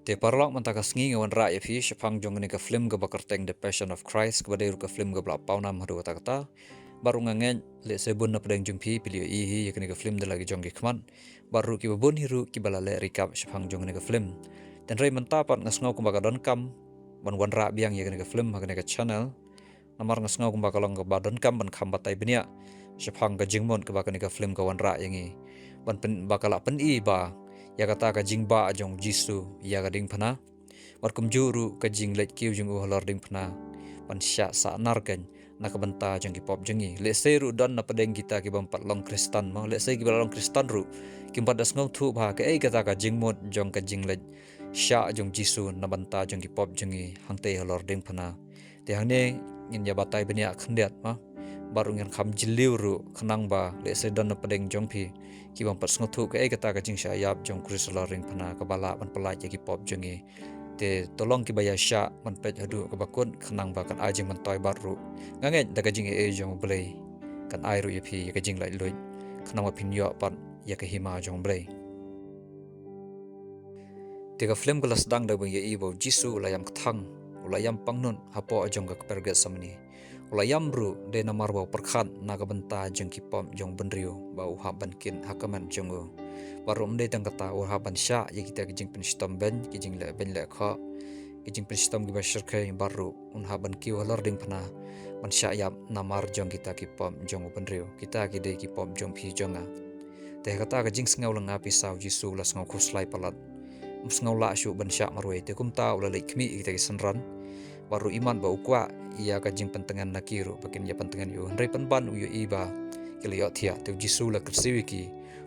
Te parlok mentakas ngi ngawan ra ya fi shapang jong ni ka film ga bakarteng The Passion of Christ ga ru ka film ga bla paunam hadu kata baru ngangen le sebun na pedeng jong pi pilio i hi ya ka film de lagi jong gi kman baru ki babun hiru ki bala le recap shapang jong ni ka film dan rei mentapat ngasngau kumbaga don kam ban wan ra biang ya ka film ha ka channel namar ngasngau kumbaga long ga badon kam ban kam batai benia shapang ga jingmon ka ba ka film ga wan ra yangi ban pen bakala pen i ba ya kata ka jingba ajong jisu ya ka ding phana warkum juru ka jing let kiu jung uhalor ding phana pan sya sa narken na ka banta jong ki pop jengi le seru don na pedeng kita ki bampat long kristan ma le se ki long kristan ru ki das ngau thu ba ka kata ka jingmot jong ka jing let sya jong jisu na banta jong ki pop jengi hangte halor ding phana te hangne ngin ya batai benia khndiat ma baru ngan kham jiliu ru khnang ba le se don na pedeng jong phi ki bang pas ngothu ka kata ka jing sha yap jong krisla ring phana ka bala ban palai ki pop jongi te tolong ki baya sha man pet hadu ka bakun khnang ba kan ajing man toy baru ngange da ka jing jong blei kan ai ru ye phi ka jing lai loi khnang ma phin yo pan ya ka hima jong blei te ka film glass dang da ba ye i bo jisu la yam kthang ula yam pangnun hapo ajong ka perga samni ula yam ru de namar ba perkhan na ka banta jong ki pom jong benriu ba u haban kin hakaman jongo barum de tang kata u haban sha ye kita ki jing pen stom ben ki jing le ben le kha ki jing pen stom ki ba shirkai baru un haban ki walor ding phana man sha yam namar jong kita ki pom jong benriu kita ki de ki pom jong phi jonga te kata ka jing sngau langa pi sau jisu la sngau khuslai palat musngau la shu ban sha marwe te kumta ula le khmi kita ki sanran baru iman ba ukwa ia ka jing pentengan nakiru pakin ya pentengan yu ndai penban uyu iba kila ya thia te jisu la krsiwi ki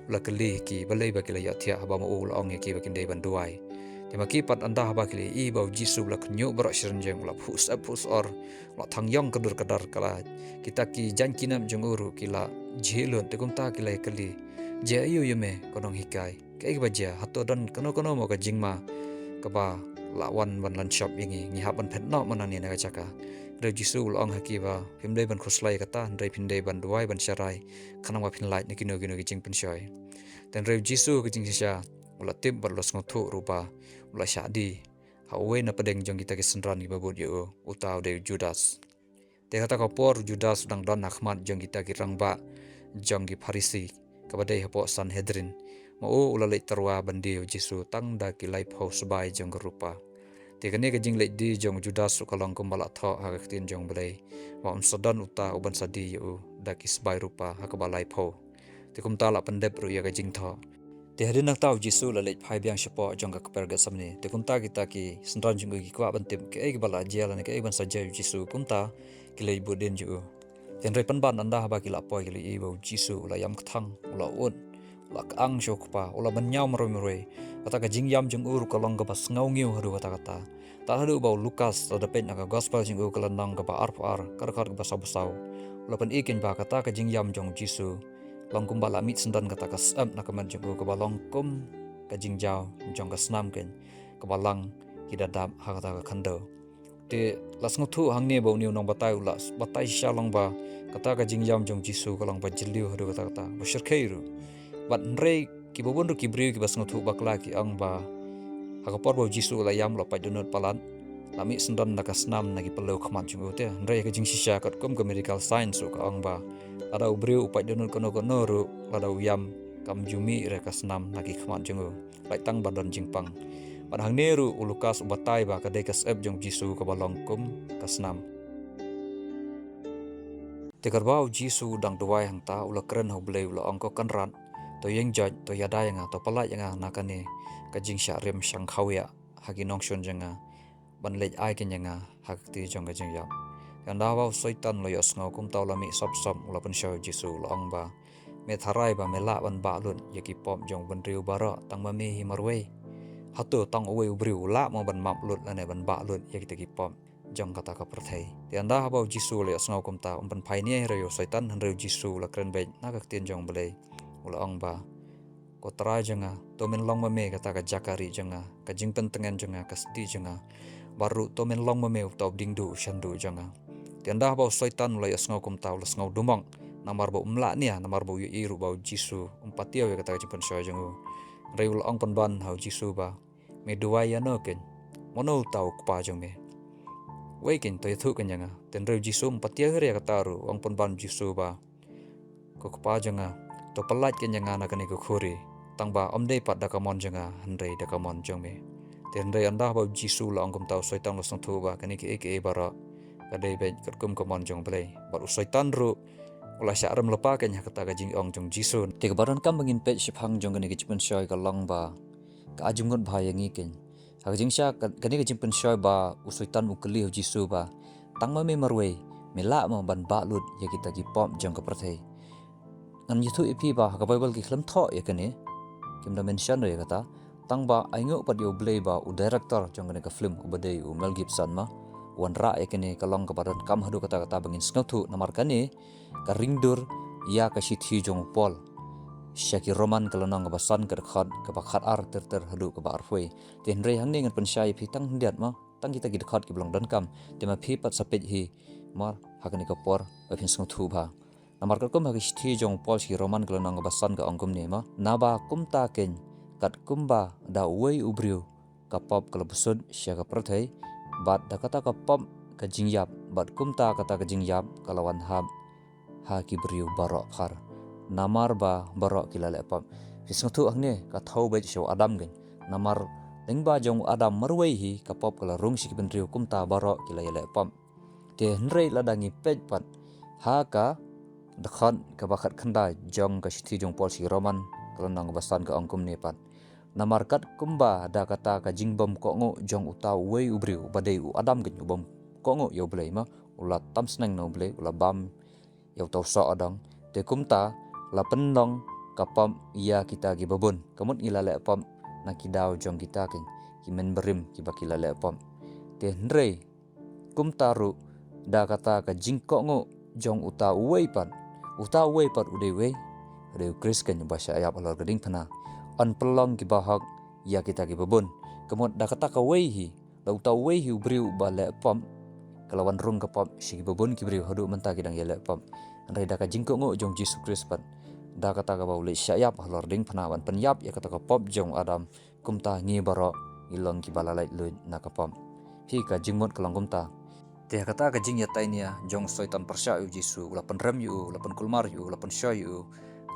la kali ki balai ba kila ya thia ba ma ul ong ki bakin dei ban duai te maki pat anda ba kila i ba jisu la knyu bra shirin jeng la phus apus or la thang yong kadur kadar kala kita ki jan kinam jeng uru kila jhelon te kumta kila kali je ayu yume konong hikai kai ba ja hato dan kono kono mo ka jingma ka ba lawan ban lan shop yangi ngi haban phet no manani na chaka re jisu long hakiba himdei ban khuslai kata ndai phindei ban duai ban sharai khanang wa phin light nikino gino gi jing pen shoi ten re jisu ki jing sha ula tip ban los ngothu rupa ula shadi hawe na pedeng jong kita ki senran gi babut yo utau de judas te kata ko por judas dang don akhmat jong kita ki rangba jong gi farisi kabadai hapo sanhedrin mau ulalai terwa bandi jisu tang da ki life house bai jong rupa te kane ka jing le di jong judas su kalong kumbala tho ha ka tin jong blai wa sadan uta uban sadi yu da ki sbai rupa ha ka balai pho te kum ta la pandep ru ya ka jing tho te hadin nak tau jisu la le phai byang shapo jong ka per ga samne te kum ta kita ki sndran jing gi kwa ban tip ke ek bala jela ne ke ban sajai jisu kum ta ki le budin ju ten re pan ban anda ba ki la poi ki le i bo jisu la yam kthang la un lak ang shok pa ula banyau maroi kata ka jingyam jung ur kolong ka pas ngau ngiu hadu kata ta hadu bau lukas ta depet na ka gospel jung ur kalanang ka ba ar kar ka basau ula pan ikin ba kata ka jingyam jong jisu long kum bala mit sendan kata ka sam na ka man jung ur ka balong kum ka jingjau jong ka snam ken ka balang kidadap ha kata ka khando te las nguthu hangni bau niu nong batai ulas batai shalong ba kata ka jingyam jong jisu kalong ba jiliu hadu kata bashir khairu bat nrei ki bobon ru ki briu ki bas ngothu bakla ki ang ba hakapor bo jisu la yam lo pa dunut palan lami sendan na kasnam na ki pelo khmat chung te nrei ka jing shisha kat kom ka medical science ka ang ba ada ubriu pa dunut kono kono ru ada yam kam jumi re kasnam na ki khmat chung lai tang badon jingpang ban hang neru ulukas ubatai ba ka dekas ep jong jisu ka balong kum kasnam te karbau jisu dang duai hang ta ula kren ho blei ula angko kanran to yeng jaj to yada yang to pala yang nakane ka jing sha rem shang khawya hagi nong shon janga ban lej ai ken yang hakti jong ga jing ya kan dawa soitan lo yos ngau kum tawlami sop sop ula pen show jisu long ba me tharai ba me la ban ba lun yaki pom jong ban riu bara tang ma me hi marwe hatu tang owe ubriu la mo ban map lut ane ban ba lut yaki teki pom jong kata ka perthai ti anda habau jisu le yos ngau kum ta ban phai ni re yo soitan han re jisu la kren be na ka tin jong blei ula ong ba ko trai janga to men long ma me kata ka jakari janga ka jingpen tengen janga ka sti janga baru to men long ma me to dingdu shandu janga tianda ba soitan la yasngau kum taw la ngau dumang namar ba umla nia namar ba yu iru ba jisu umpatia we kata ka jingpen sho jangu reul ong pan ban hau jisu ba me duai ya no ken mono tau kpa jong me wei ken to thu ken janga ten re jisu patia hre ka taru ong pon ban jisu ba ko kpa janga to palat ken janga na kani ko khori tangba omdei pat da kamon janga hanrei da kamon jong me ten re anda ba jisu la ong kum tau soitan lo sang thu ba kani ke bara ka dei be kat kum kamon jong play ba soitan ru ula syaram lepa ken kata ka jing ong jong jisu te baran kam bangin pe shiphang jong kani ke shoi ka long ba ka ajungot bha yangi ken ha jing sha kani ke pen shoi ba usoitan ukli ho jisu ba tangma me marwe me la ma ban ba lut ya kita ki pom jong ka prathai ngan yithu ipi ba ka bible ki khlam tho ya kani kim da mention re kata tangba aingo pat yo blay ba u director jong kani ka film u badai u Mel Gibson ma wan ra ekene kalong ka baran kam hadu kata bangin snothu namar kani ka ringdur ya ka shithi jong pol syaki roman kalonang ka basan ka khat ka bakhat ar ter hadu ka bar foi ten re hang ngan pensyai phi tang ndiat ma tang kita ki khat ki blong dan kam tema phi pat sapet hi mar hakani ka por ba phin snothu ba namar ka kum ha shithi jong pol si roman kalonang ka basan ka angkum ne ma naba kumta ken kat kumba da wei ubriu ka pop kalabusud syaka prathai bat da kata ka pop ka jingyap bat kumta kata ka jingyap kalawan hab ha ki briu barok khar namar ba barok kilale pop fisng thu angne ka thau be show adam gen namar tengba jong adam marwei hi ka pop kala rung sik ben riu kumta barok kilale pop te hnrei ladangi pej pat ha ka dakhan ka bakhat khanda jong ka sithi jong pol si roman kalonang basan ka angkum ne pat namar kat kumba da kata ka jingbom ko ngo jong utau wei ubriu badai u adam gen ubom ko ngo yo blai ma ula tam snang no blai ula bam yo tau so adang te kumta la pendong kapam iya kita gi babun kamut ngilale pam nakidau jong kita ken ki men berim ki bakilale pam te hnrei kumtaru da kata ka jingko ngo jong utau wei pat ude wei ade kris ken bahasa ayap alor geding phana an pelong ki bahak ya kita ki babun kamut da kata ka wei hi la utau wei hi ubriu bale pam kalawan rung ka pam si babun ki briu hadu menta kidang yele pam andai da ka jingko ngo jong Jesus Christ pat da kata ka baule syayap alor ding phana wan penyap ya kata ka pop jong adam kumta ngi baro ilong ki balalai lu na ka pam hi ka jingmot kalang kumta te kata ka jing ya tainia jong soitan persya u jisu ula penrem yu ula penkulmar yu ula pensyoy yu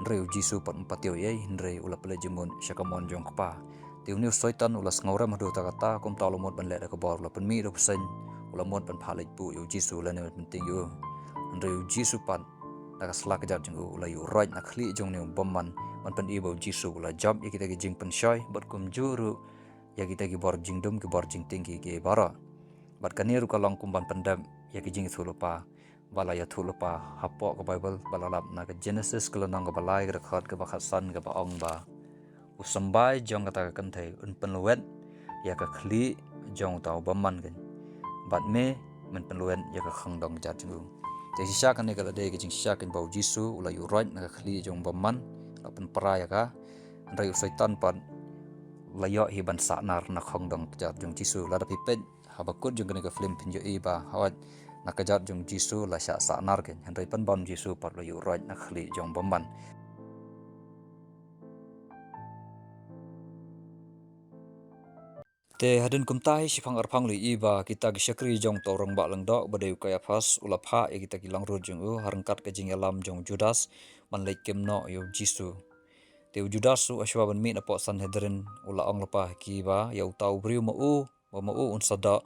ndrei jisu pat patio ye ndrei ula pele jimun syakamon jong kpa tiu niu soitan ula sngaura madu ta kata kum ta lomot ban le da ka bor ula penmi do pesen ula mot ban phalai pu yu jisu la ne penting yu ndrei jisu pat da ka slak jat jong ula yu right na khli jong ne bomman man pen ibo jisu ula job ya kita ki jing pensyoy bat kum juru ya kita ki bor jing dum ki bor jing tinggi ki bara bat kaniru kalong kumban pendam ya ki jing thulupa bala ya thulupa hapo ka bible balalap na ka genesis kalonang ka balai ka khat ka bakhasan ka baong ba usambai jong kata ka kanthai un penluet ya ka khli jong tau baman kan bat me men penluet ya ka khangdong jat ju te sisa kan ne kala de ka jing sisa kan bau jisu ula yu right na ka khli jong baman apen para ya ka andai usaitan pan layo hi ban sanar na khangdong jat jong jisu la da pipet habakut jong ka film pinjo iba hawat nakajat jong jisu la sya sanar ken handai pan bam jisu par lo yu right na khli jong bomban te hadun kumtai sifang arphang li iba kita gi syakri jong torong ba lang dok badeu kaya phas ulapha e kita gi lang ru jong u harangkat ka jing alam jong judas man lek kem no yo jisu te judas su ashwa ban mi na po sanhedrin ula ong lapa ki ba ya utau briu ma u un sada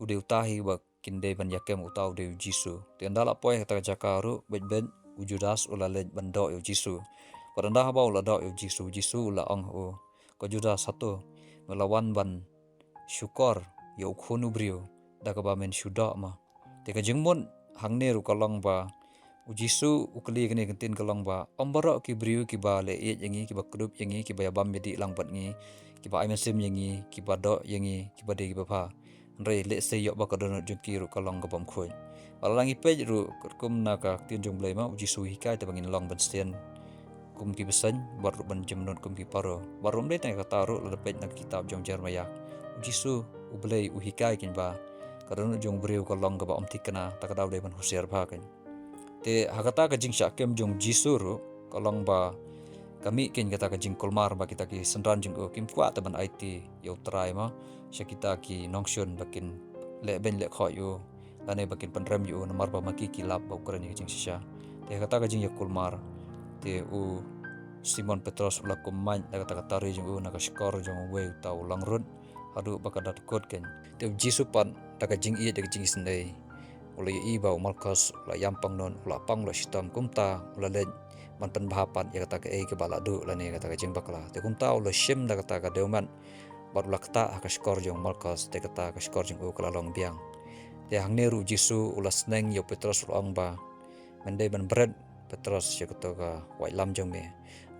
ude utahi ba kinde ban yakem utau de jisu te ndala poe kata jakaru ben judas ula lej bando yo jisu paranda ba ula do yo jisu ula ong u ko judas satu melawan ban syukor ya ukhunu brio da ka ba men syuda ma te ka jingmon hangne ru kalong ba jisu ukli kene kentin kalong ba ombaro ki brio ki ba le ye yangi ki ba krup yangi ki ba bam medi lang pat ngi ki ba imesim yangi ki ba do yangi ki ba de ki ba pha re le se yo ba ka don jungki ru kalong ka bam khoi alangi pej ru kum na ka tin jong blai ma jisu hikai ta bangin long ban sten kum ki besan bar ban jemnon kum ki paro barum le ta ka taru le pej na kitab jong jermaya jisu ublei uhikai kin ba kadon jong breu ka long ka ba omtikana ta ka daw le ban husiar pha kan te hakata ka jing sha kem jong jisu ru ka long ba kami ken kata ka jing kolmar ba kita ki senran jing kim kwa taban IT yo try ma sya kita ki nongshun bakin le ben le kho yo lane bakin penrem yo namar ba maki kilap ba ukrani jing sya te kata ka jing ya kolmar te u Simon Petros ula kumain na kata tari jing u na ka skor jong we tau langrun hadu bakadat kot ken te jisu pan ta ka jing i de jing sendai ula i ba malkas ula yampang non ula pang ula sitam kumta ula len man pen bahapan ya kata ke bala du la ne kata ka jing bakla te kumta ula shim da kata ka deuman bar ula kata ka skor jong malkas te kata ka skor jong u kala long biang te hang ne ru jisu ula sneng yo Petros ula ong ba mendai ban bread Petros ya kata ka wai lam jong me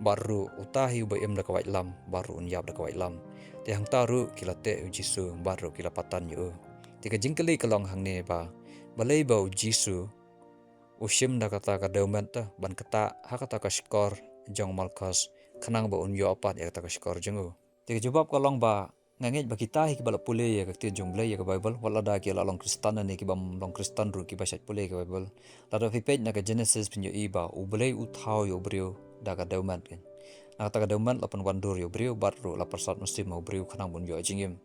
baru utahi ba em da ka wai lam baru un yap da ka wai lam te hang taru kila te jisu baru kila patan yo te ka jingkeli kalong hang ne ba balai bau jisu usim da kata ka deumen ta ban kata ha kata ka skor jong malkas khanang ba un yo apat ya kata ka skor jengu te jawab kalong ba ngangej ba kita hi bala pule ya ka jong blai ya ka bible wala da ki la long kristan ni ki bam long kristan ru ki ba sat pule ka bible la da fi page na ka genesis pin yo i ba u blai u thau yo brio da ka deumen ken na kata ka deumen la pan wandur yo brio bar ru la persat muslim mo brio khanang bun yo jingim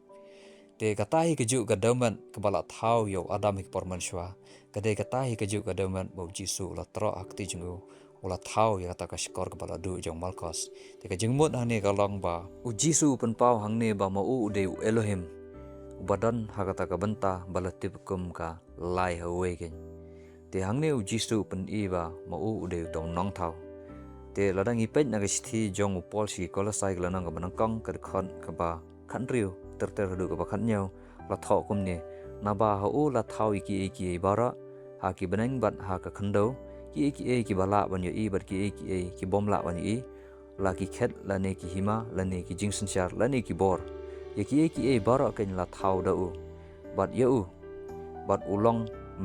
te katahi keju gadaman kebala thau yo adam hik porman shwa kade katahi keju gadaman bau jisu la tro akti jungu ula thau ya kata ka skor kebala du jong malkos te ka jingmut hane kalong ba u jisu pen pau hangne ba ma u de elohim badan ha kata ka benta bala tipkum ka lai hawe ken te hangne u jisu pen i ba ma u de tong nong thau te ladang ipet na ka sthi jong u pol si kolasai glanang ka banangkang ka khon ka ba khan riu ter du ka khan nhau la tho kum ne na ba ha u la thau ki bara ha ki beneng bat ha ka khando ki bala ban yo i bat ki bom la ban i la ki khet la ne ki hima la ne ki jingsun shar la ne ki bor ye ki bara ken la thau da u bat ye u bat ulong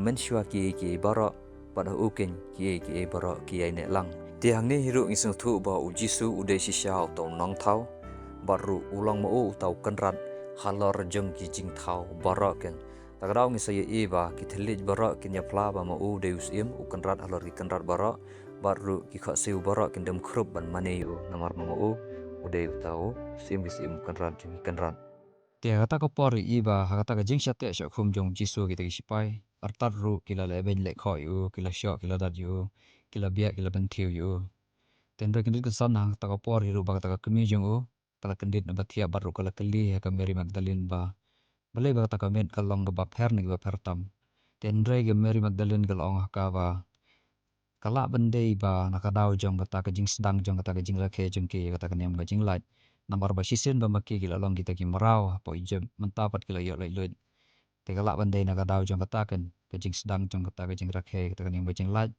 menshwa ki bara bat ha u ken ki bara ki ai ne lang ti hang ne hiru ngisung thu ba u jisu u de si shao to nong thau baru ulang mo u tau kanrat halor jeng ki jing thau bara ken tagrau ngi saya i ba ki thelit bara kin ya pla ba mo u deus im u kanrat halor ki kanrat bara baru ki kha seu bara kin dem khrup ban mane u namar mo u de tau sim ki sim kanrat jing kanrat te kata ko por i ba kata ka jing shat te sha khum jong jisu ki te sipai artar ru kila le ben le kho yu kila sho kila dat yu kila bia kila ben thiu yu ten re kin ka san hang ta ko por ru ba ta ka kmi jong u kala kendit na batia baru kala keli ya ka Mary Magdalene ba balai ba ta ka met kalong ba pher ni ba pher tam ten re ge Mary Magdalene ka long ka ba kala bendei ba nakadaw jong kata ka jing sedang jong kata ka jing rakhe jong ki kata ka nem ba jing light nambar ba sisen ba maki ki long kita ki marau po ije mentapat ki yo lai lut te kala bendei nakadaw jong kata kan ka jing sedang jong kata ka jing rakhe kata ka nem ba jing light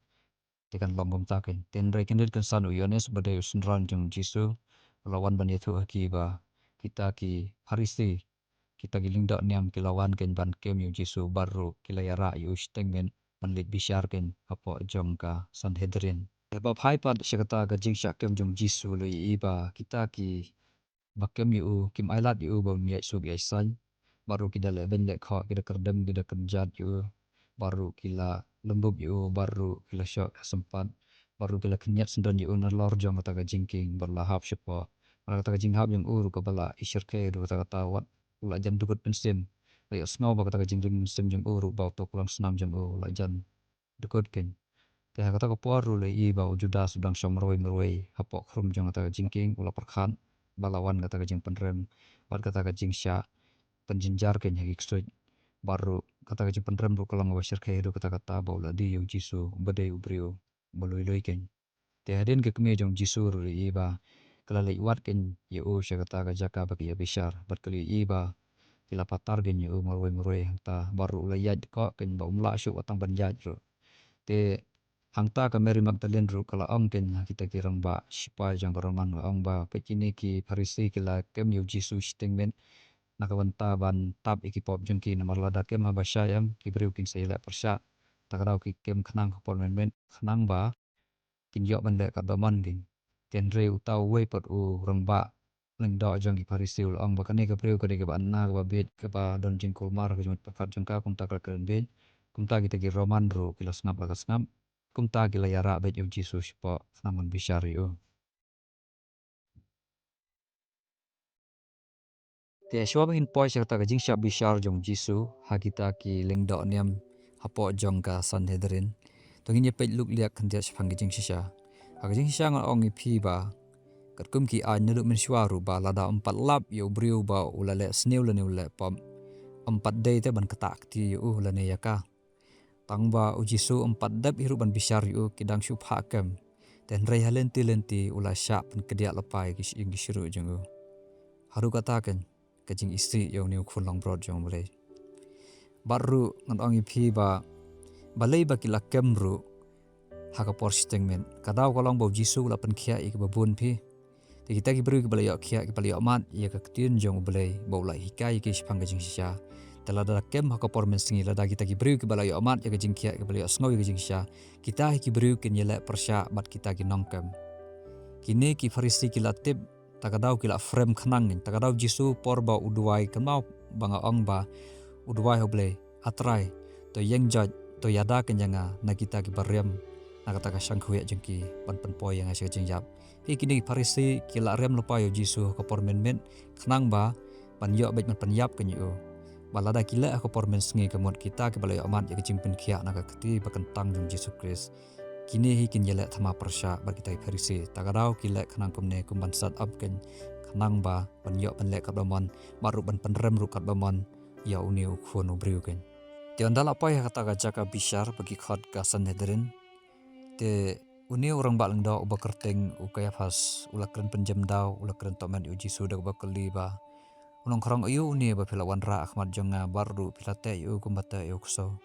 te kan long gom ta kan ten re kin kan sanu yones ba de sunran jong jisu lawan ban yethu ki ba kita ki harisi kita giling dak niam kilawan ken ban kem yu jisu baru kilayara yu statement manlit bisharken apo jong ka sanhedrin bab hai pat syakata ka jing syakem jong jisu lo iba kita ki bakem yu kim ailat yu ba mi su bi san baru kita le ben le kho kita kerdem kita kerjat yu baru kila lembub yu baru kila syak sempat baru kila kenyat sendan yu na lor jong kata ka jingking berlahap syepo kata ka jinghap yang ur ka bala isyar ke do kata wat la jan dukut pensim la sngaw ba kata ka jingring pensim jong ur ba to kulang senam jong ur la jan dukut ken te kata ka poru le i ba juda sedang somroi meroi hapok khrum jong kata ka jingking ula perkhan balawan kata ka jing penrem bat kata ka jing sya penjinjar ken hagi ksut baru kata ka jing penrem ru kulang wa syar ke do kata kata ba ula di yu jisu bade ubrio boloi loi ken te hadin ke kemi jong jisu ru i ba kala le wat ken ye u sya kata ka jaka ba ki ya bishar bat kali i ba kila patar gen ye u maroi maroi ta baru ula yat ko ken ba umla syu watang banjat ru te hangta ka Mary Magdalene ru kala ong ken kita kirang ba sipa jang roman ong ba pekini ki farisi kila kem yu jisu statement nakawanta ban tab iki pop jeng ki namar lada kem ha basya yam ki briu king sayla persya takarau ki kem khnang pon men khnang ba kin yo ban le ka daman ding ten re utau we pat u ramba leng do jong ki farisi ul ong ba kane ka briu ka de ka ban na ka ba bet ka ba don jing kulmar ka jong pakat jong ka kum ta ka ben kum ta kita ki roman ru kila snap ka snap kum ta kila yara bet yu jisu sipo namun bisyari u Te shwa bangin poi serta ka jingsha bishar jong Jisu hagita ki lingdo niam hapo jong ka Sanhedrin. Tongin ye pet luk liak kan dia shpang ka jingsha. Hag jingsha ngon ong ipi ba kat kum ki a nurut min shwaru ba lada 4 lap yo briu ba ulale sneu le ule pam 4 day te ban katak ti yo lane yaka. Tang ba u Jisu 4 dap hiru ban bishar yo kidang shup hakam. Dan rei halenti ula syak pen kedia lepai kis ing disiru jong. Haru katakan kajing istri yang niu khulong brod jong boleh. Baru ngan ong ipi ba balai ba kila kemru haka por statement. Kadau kolong bau Jisu la pen kia ik babun pi. Te kita ki beri ki balai yok kia ki balai yok mat ia ka ketien jong boleh bau lai hikai ki sipang kajing sisa. Telah ada kem haka por mensingi lada kita ki beri ki balai yok mat ia kajing kia ki balai yok sngoi kajing sisa. Kita ki beri ki nyelek persya bat kita ki nongkem. Kini ki farisi ki latib takadau kila frame khanangin takadau Jisu porba uduai kenau banga ong ba uduai hoble atrai to yang jaj to yada kenyanga na kita ki barem na kata ka sangkhuya jengki pan poi yang asyik jengjap hi kini farisi kila rem lupa yo Jisu ko pormen men khanang ba pan yo bet man pan yap kenyu balada kila ko pormen sngi kemot kita ki balai amat ya kejing pen khia na ka keti bakentang jong Jisu Kris. Kini hi kin yelek thama persya bar kita farisi tagadau kilek khanang kumne kumban sat up ken khanang ba pan yo pan lek kabamon baru ban penrem ru kabamon ya uni ukhon ubriu ken te andala pai kata ka jaka bishar bagi khot ka Sanhedrin te uni orang ba lengda uba kerteng u Kayafas ulakren penjem dau ulakren tomen u Jisu dak bakali ba unong khrong ayu uni ba philawan ra Ahmad jonga baru philate yu kumbata yu kso.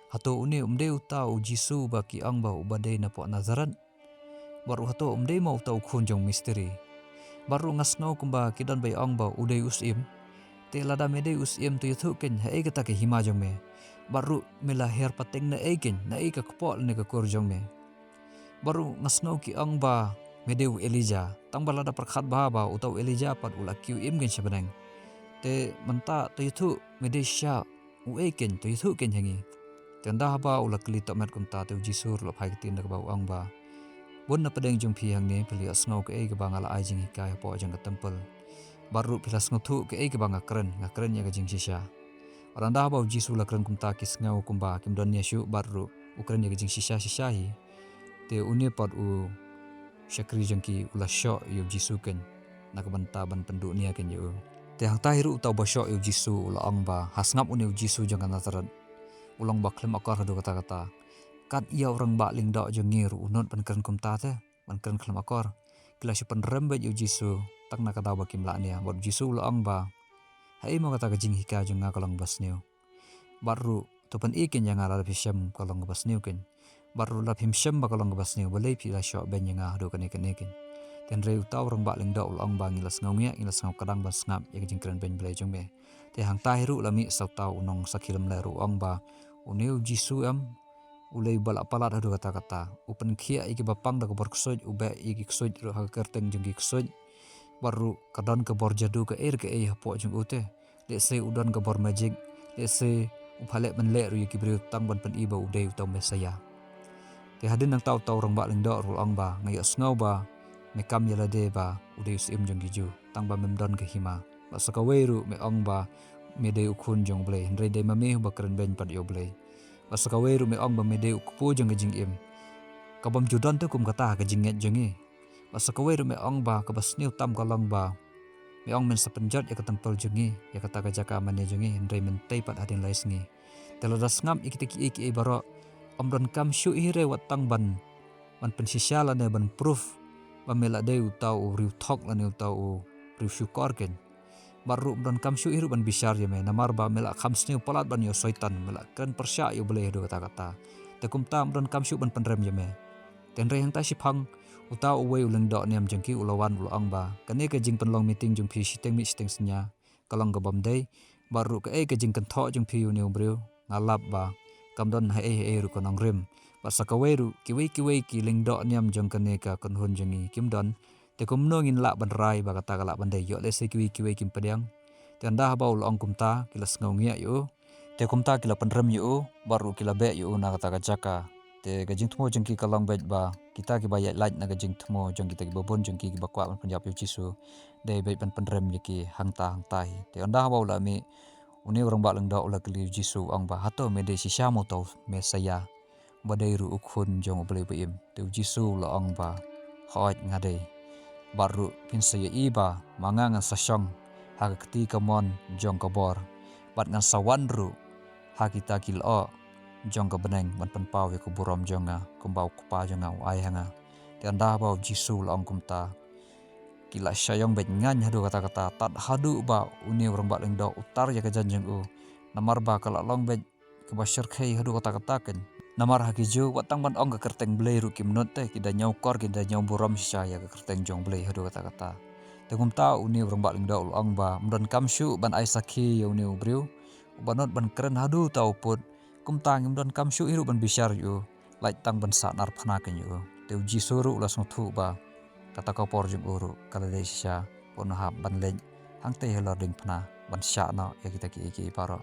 Hato uni umde utau Jisu baki ang ba ubade na po Nazaret. Baru hato umde mau utau khunjong misteri. Baru ngasnau kumba kidan bay ang ba uday usim. Te lada mede usim tu yuthukin hae kata ke hima jong me. Baru melahir pateng na eikin na eika kupol ne kakur jong me. Baru ngasnau ki ang ba mede u Elijah. Tang balada perkhat ba utau Elijah pat ulakiu im gen sebeneng. Te menta tu yuthu mede sya u eikin tu yuthukin hangi. Tenda haba ulah keli tok met kumta tu Jisu lo phai tin dak bau ang ba bon na pedeng jong phi hang ne peli asngau ke e ke bang ala ai jing kai po jang ka temple baru pilas nguthu ke e ke bang akren ya ka jing sisa oranda haba Jisu la kren kumta kis ngau kumba kim don yesu baru ukren ya ka jing sisa hi te uni pat u syakri jang ki ulah syo yu Jisu ken nak banta ban penduk nia ken yu te hang tahiru tau ba syo yu Jisu ulah ang ba hasngap uni Jisu jang Nazaret ulang baklem akar hadu kata-kata kat ia orang bak ling dak jengir unot pankeren kumta te pankeren klem akar kila si penrembet yu Jisu tak nak kata bakim laknia bot Jisu ulang ba hai mau kata kajing hika jenga kalong basneu baru topan ikin yang ala pisem kalong basneu ken baru la pimsem ba kalong basneu boleh pila syok ben yang hadu kan ikin ten reu tau orang bak ling dak ulang ba ngilas ngaumia ngilas ngau kadang ban snap ya kajing keren ben belai jong me te hang tahiru lami sau tau unong sakilem leru ong ba uneu Jisu am ulai balak palat hadu kata-kata upen kia iki bapang dak borksoj ube iki ksoj ru ha kerteng jengki ksoj baru kadon ke bor jadu ke air ke hapo jeng ute le se udon ke bor magic le se uphalek ben le ru iki beri tang ban pen iba udai utau mesaya te hadin nang tau orang bak ling dak ru ong ba ngayak snau ba mekam yalade ba udai usim jeng giju tang ba memdon ke hima ba sakaweru me ong ba mede ukhun jong blei ndre de mame ba keren ben pat yo blei basakawe ru me ong ba mede ukpu jong jing im kabam judan tu kum kata ka jinget jongi basakawe ru me ong ba ka basniu tam kalong ba me ong men sapenjat ya ka tempel jongi ya kata ka jaka mane jongi ndre men tei pat hadin lai sngi telodas ngam ikitiki iki baro omdon kam shu hire watang ban pensisiala ne ban proof ba mela de utau riu thok la ne utau riu syukor ken baru dan kam syu hiru ban bishar ya me namar ba mela kham sneu palat ban yo soitan mela kan persya yo boleh do kata-kata te kum tam dan kam syu ban penrem ya me ten re hang ta sipang uta uwe uleng dok niam jengki ulawan ulang ba kane ke jing penlong meeting jeng phi siteng mi siteng senya kalong ga bam dei baru ke ke jing kan tho jeng phi yu neu breu ngalap ba kam don ha ru konong rem ba sakaweru kiwe ki leng dok niam jeng kane ka kon hun jengi kim don te kum nongin lak ban rai ba kata galak ban dei yo le se kiwi kim pediang tenda ba ul ong kumta kilas ngaungia yo te kumta kila penrem yo baru kila be yo na kata jaka te gajing thmo jengki kalang bet ba kita ki bayat light na gajing thmo jong kita ki babon jengki ki bakwa ban panjap yu jisu de bet ban penrem yaki hangta hi te anda ba ula mi uni orang ba leng da ula kli jisu ang ba hato me de sisha mo to me saya ba de ru ukhun jong ble beim te jisu la ang ba hot ngade baru pin saya iba mangangan sasong ha kti kamon jong kabor bat ngan sawan ru ha kita kilo jong ka beneng ban pan pau ya kuburom jonga kumbau kupa jonga ai hanga te anda ba jisu la ang kumta kila syayong bet ngan hadu kata-kata tat hadu ba uni orang ba leng da utar ya ka janjeng u namar ba kala long bet ke basyar khai hadu kata-kata ken namar hakiju watang ban ong ka kerteng blei ru kim not te kida nyau kor kida nyau buram syaya ka kerteng jong blei hadu kata-kata te kumta uni orang ba leng da ong ba mdan kamshu ban ai sakhi uni ubriu banot ban keren hadu tau put kumta ngim don kamshu iru ban bisyar yu lai tang ban sa nar phana ken yu te uji suru la song thu ba kata ko por jung uru kala de sha pon ha ban le hang te helo ding phana ban sha na ya kita ki paro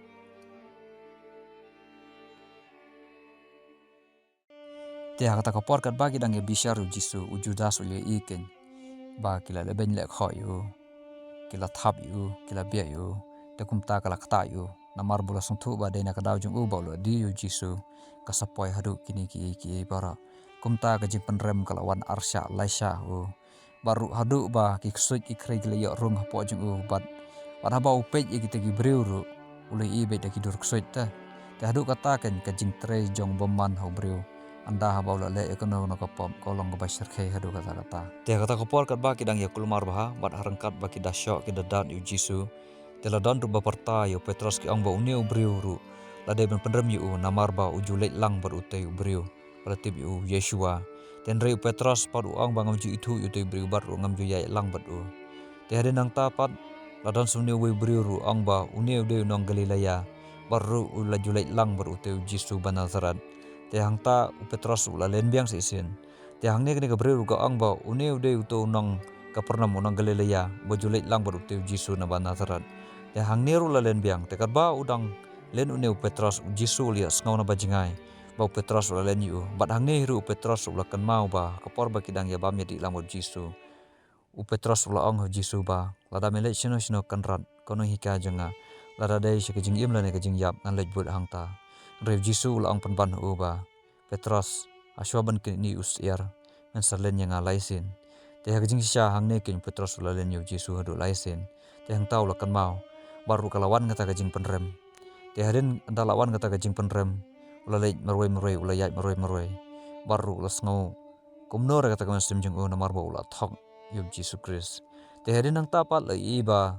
te kata ko por kat ba ki dang e bisyar uji su ujudas ul ye iken ba kila le ben le kho yu kila thap yu kila bia yu te kumta kala kata yu namar bula song thu ba de na kadau jung u ba lo di yu jisu kasapoi hadu kini ki bara kumta ka jing penrem kalawan arsya laisha u baru hadu ba ki ksui ki krei le yo rung hapo jung u bat haba upej ki te ki breu ru ule i be de ki dur ksui ta te hadu kata kan ka jing tre jong boman ho breu anda haba lo le ekono no ka pom kolong ka basir khei hadu kata te kata ko por kat ba ki dang ya kulmar ba bat harangkat ba ki dasyo ki dadan yu jisu tela don ru baparta yo Petros ki angba uneu briu ru lade ben pendrem yu namar ba ujulet lang bar utei briu palatip yu Yeshua ten rei Petros pad uang bangam ju itu yu tei briu bar ngam ju yai lang bat u te hade nang tapat ladon sumneu we briu ru angba uneu de nong Galilea baru ula julet lang bar utei Jisu banazaran te hangta Petros ula len biang sesin te hangne kene ka briu ka angba uneu de uto nong Kapernam unang Galilea bajulet lang bar utei Jisu na banazaran te hang neru la len biang te ba udang len uneu Petros Jisu lia sngaw na bajingai ba Petros la len yu bat hang neru Petros ula kan mau ba kapor ba kidang ya bam ya di lamur Jisu Petros ula ong Jisu ba lada mele sino kanrat kono hika janga lada dai se kejing im la ne kejing yap ngan lej bud hang ta rev Jisu ula ong pan u ba Petros aswaban ke ni usiar ngan salen yang alaisin te kejing sha hang ne kin Petros ula len yu Jisu hadu laisin te hang tau la kan mau baru kalawan kata kajing penrem te hadin anda lawan kata kajing penrem ula lej meroi ula yai meroi baru ula sngo kumnor kata kaman sim jeng namar ba ula thok yub Jisu Kris te hadin nang tapat la iba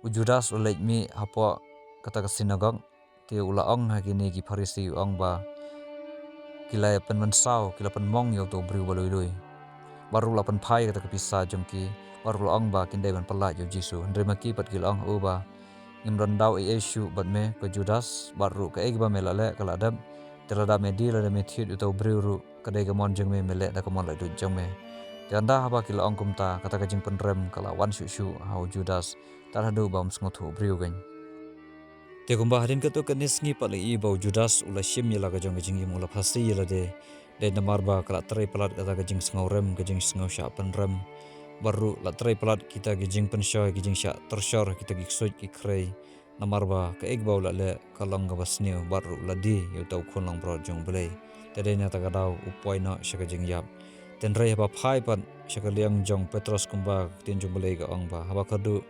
ujudas ula lej mi hapo kata ka sinagog te ula ong hagini ki Farisi ong ba kila pen mensau kila pen mong yo to briu baloi baru la pen phai kata ka pisa jongki baru la ong ba kindai ban pala yo Jisu ndre maki pat kila ong uba ngimron dau Yesu bat me ke Judas baru ke egba melale kala adab terada medi la me thiet uto breuru kadai ga mon jeng me mele da ka mon la du jeng me te anda haba kila ongkum ta kata ka jing penrem kala wan shu hau Judas tar hadu bam sngotu breu gan te kumba hadin ka to kanis ngi pale i bau Judas ula shim yela ka jong jing yim ula phasi yela de namar ba kala trai palat kata ka jing sngaurem ka jing sngaw sha penrem baru la trai pelat kita gijing penshoy gijing sya tersyar kita giksoj ki krei namarba ka ek baula le kalang ga basneu baru la di yu tau khon lang bro jong blei tede na ta gadau upoi na shaka jing yap ten rei ba phai pan shaka liang jong Petros kumba tin jong blei ga ong ba haba khadu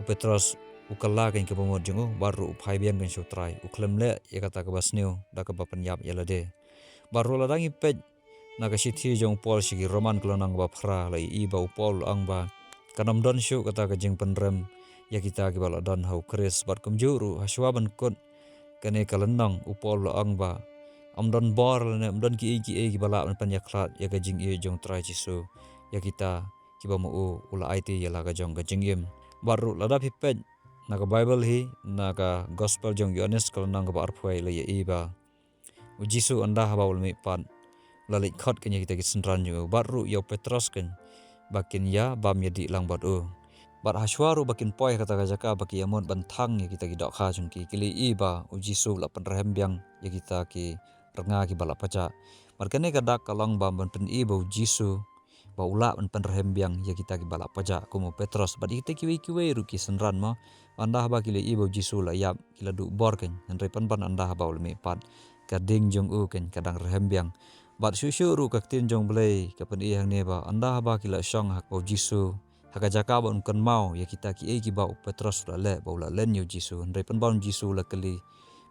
Petros ukalla kan ke bomod jong baru phai biang kan sutrai uklem le ya kata ga basneu da ka bapan yap yala de baru la dangi pej naga sithi jong Paul sigi Roman klonang ba phra lai i ba Paul ang ba kanam don shu kata ka jing penrem ya kita ki bala don hau Chris bat kumjuru haswaban kot kane kalenang Paul ang ba am don bor ne am don ki bala pan yaklat ya ka jing e jong trai Jisu ya kita ki ba mu ula IT ya la ka jong ka jing yem baru lada pipet naga Bible hi naga gospel jong Yohanes klonang ba arphoi lai i ba Jisu anda ba ulmi pan lalik khot kenya kita kisenran juga baru ya Petros kan bakin ya bam ya di lang bat bar haswaru bakin poi kata jaka baki amon bantang ya kita gidok kha jungki kili iba Jisu la penrehem biang ya kita ki renga ki bala paca Markane kadak kalong ba ban pen i bau Jisu ba ula ban pen rembiang ya kita ki balak paja kumo Petros ba kita kiwe ru ki senran ma anda ba kile i bau Jisu la yap kila du bor ken andre pan anda ba ul me pat kading jong u ken kadang rembiang bat syusyu ru ka tin jong blei ka pen i hang ne ba anda ba kila syong hak bau Jisu haka jaka ba kan mau ya kita ki ki bau Petros la le ba ula len yu Jisu andre pan Jisu la kali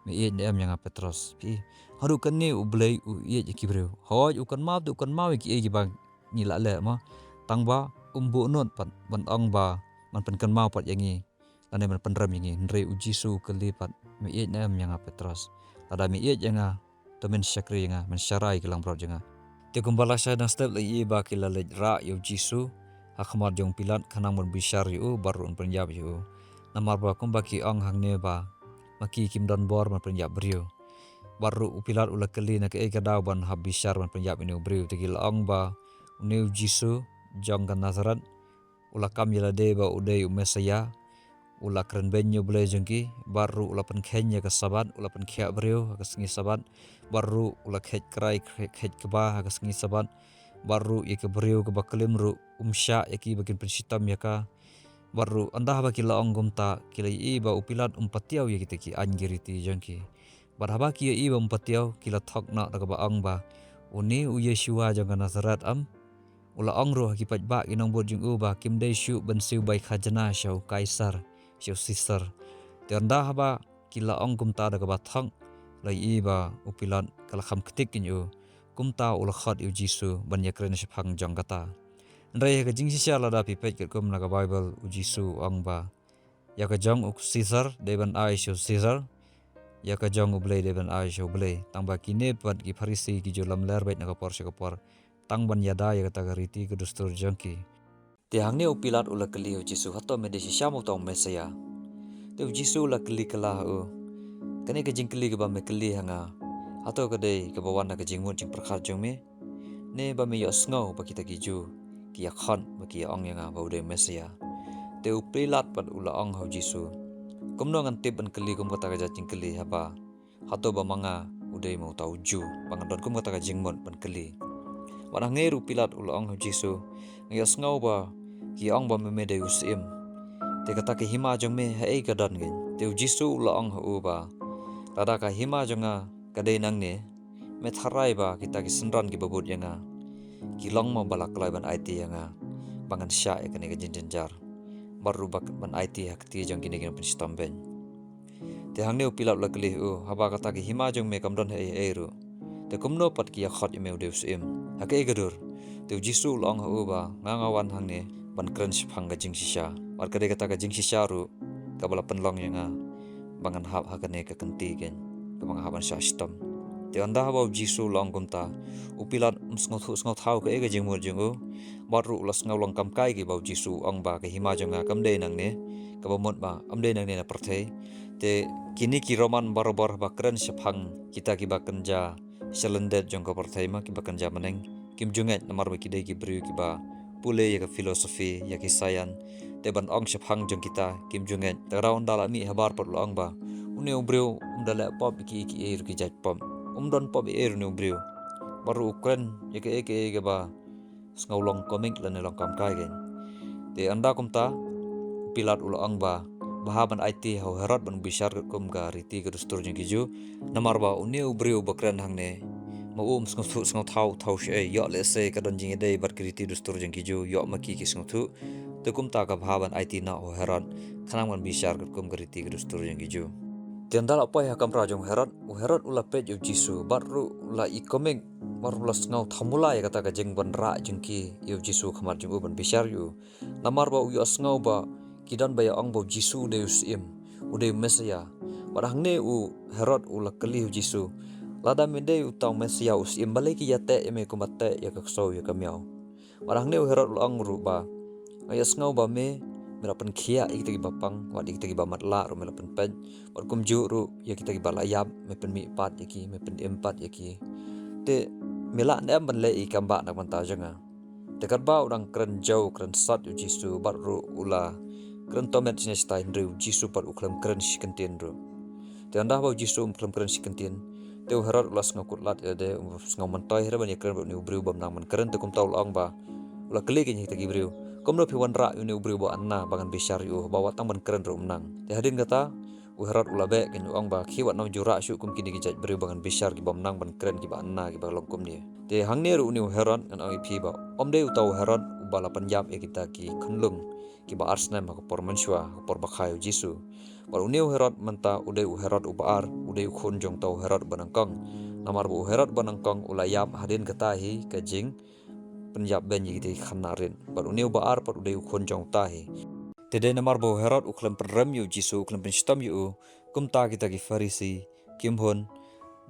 me i em yang Petros pi haru kan ni u blei u i ki breu hoj u kan mau ki ba ni la le ma tang ba umbu not pat ban ong ba man pen kan mau pat yangi ane man pen ram yangi ndre u Jisu kali pat me i em yang Petros ada me i yang to men syakri yang men syarai kelang brot yang te kumbala sya na step le i ba kila le ra yu Jisu akhmar jong pilat khanang mon bishar yu baru un penjab yu namar ba kumba ki ong hang ne ba maki kim don bor man penjab brio baru upilat ula kali na ke kadau ban habishar ban penjab ini brio tegil ong ba new Jisu jong kan Nazaret ula kam yala de ba udai umesaya ula keren benyo bele jengki baru ula pen khenya ke sabat ula pen khia brio ke sengi sabat baru ula khet krai khet ke ba ke sengi sabat baru ye ke brio ke baklim ru umsya yaki bakin pensitam yaka baru anda ba kila ong gumta kila i ba upilat umpatiau ye kita ki anjiriti jengki barhaba ki i ba umpatiau kila thok na daga ba ong ba uni u Yeshua jong Nazaret am ula ong ro hakipat ba inong bod jung u ba kim dei shu ban siu bai khajana syau kaisar syau Caesar te anda ba kila ong gumta daga ba thang lai i ba upilat kala kham ketik kin u kumta ula khat yu Jisu ban yakren shphang jong kata ndai ka jingsi sya lada pipet ket kum naga Bible u Jisu ong ba ya ka jong u Caesar deban ai syau Caesar ya ka jong u blei deban ai syau blei tangba kine pat ki Farisi ki jolam ler bait naga por syakapor tang ban yada ya kata gariti ke dustur jongki te hangne u pilat ula kali u Jisu hato me de sya mo tong mesaya te u Jisu ula kali kala u kane ka jing kali ke ba me kali hanga hato ka dei ke bawan na ka jing mun jing perkhar jong me ne ba me yo sngo ba kita ki ju ki yakhan ba ki ong yang ba de mesaya te u pilat pat ula ong hau Jisu kumno ngan tip ban kali kum kata ka jing kali haba hato ba manga udai mau tau ju bangadon kum kata ka jing mun ban kali wana ngeru pilat ula ong hau Jisu ngia sngo ba ki ong ba me de usim te kata ke hima jong me ha ka dan gen te u Jisu ula ong hau ba rada ka hima jonga kadai nang ne me tharai ba kita ki senran ki babut yanga ki long ma balak lai ban IT yanga bangan sya ya kane ka jinjar baru bak ban IT hak ti jong kine kine penstam ben te hangne upilat la kali u haba kata ki hima jong me kamdon he ru te kumno pat ki khot me deus im hak gadur te Jisu long hu ba ngangawan hangne ban kren shphang ga jing shisha war kade kata ka jing shisha ru ka bala penlong yanga bangan hab hakane ka kenti gen ka bang haban sha stam te anda haba Jisu long gumta upilat sngot thau ka ega jingmur jingu baru ulas ngau long kam kai gi bau Jisu ong ba ka hima jonga kam de nang ne ka bomot ba amde nang ne na perthei te kini ki roman barobar ba kren shphang kita ki ba kanja selendet jong ka perthei ma ki ba kanja maneng kim junget namar ba ki de ki bru ki ba pule ya ka filosofi ya ki sayan te ban ong shphang jong kita kim junget ta raun dala mi habar par ong ba uni ubreu umdala pop ki er ki jat pom don pop er ni ubreu baru ukren ya ke ba ngaulong komik lan long kam kai gen te anda kumta pilat ula ong ba bahaban IT hau herat ban bishar kum ga riti ke dustur jeng kiju namar ba uni ubreu bakren hangne ma sngot thau she yo le se ka don jing dei bar kriti dustur jeng kiju yo maki ki sngot te kumta ka bahaban IT na ho herat khanang ban bishar kum ga riti ke dustur jeng kiju tendal apa ya kam rajong herat ula pej yu Jisu baru ula ikomeng baru ula ngau thamula ya kata ka jeng ban ra jengki yu Jisu khamar jeng ban bishar yu namar ba yu asngau ba kidan ba ya ong ba Jisu deus im ude mesaya wadangne u herat ula kali yu Jisu lada mende u tau mesaya us im baleki ya te eme kumate ya ka so ya kamiao wadangne u herat ula ong ru ba ayas ngau ba me melapan kia kita ki bapang wat kita ki bamat la ru melapan pen wat kum ju ru ya kita ki balayab me pen mi pat ya ki me pen empat ya ki te mela ne ban le i kamba nak ban ta janga te kat ba udang kren jau kren sat yu Jisu bar ru ula kren tomet sine stain ru Jisu pat uklam kren sikentin ru te anda ba Jisu uklam kren sikentin Teu Herod ulas ngakut lat de ngau mentoy hera ban yakren ni ubriu bam nang man keren te kum taul ong ba ula klik ni kita gibriu kom no piwan ra ni ubriu ba anna bangan bishar yu ba watang ban keren ru menang te hadin kata Herod ula be ken ong ba khiwat nam jura syu kum kini gijat briu bangan bishar gi bam nang ban keren gi ba anna gi ba long kum ni te hang ne ru ni Herod an ong pi ba om de utau Herod ubala panjam e kita ki khunlung ki ba arsna ma ko por manshwa ko por ba khayu jisu par uniu Herod menta udai Herod ubaar udai khun jong tau Herod banangkang namar bu Herod banangkang ulayam hadin katahi kajing penjab ben yiti khanarin par uniu baar par udai khun jong tahi tede namar bu Herod uklam penrem yu jisu uklam penstam yu kumta kita ki farisi kimhon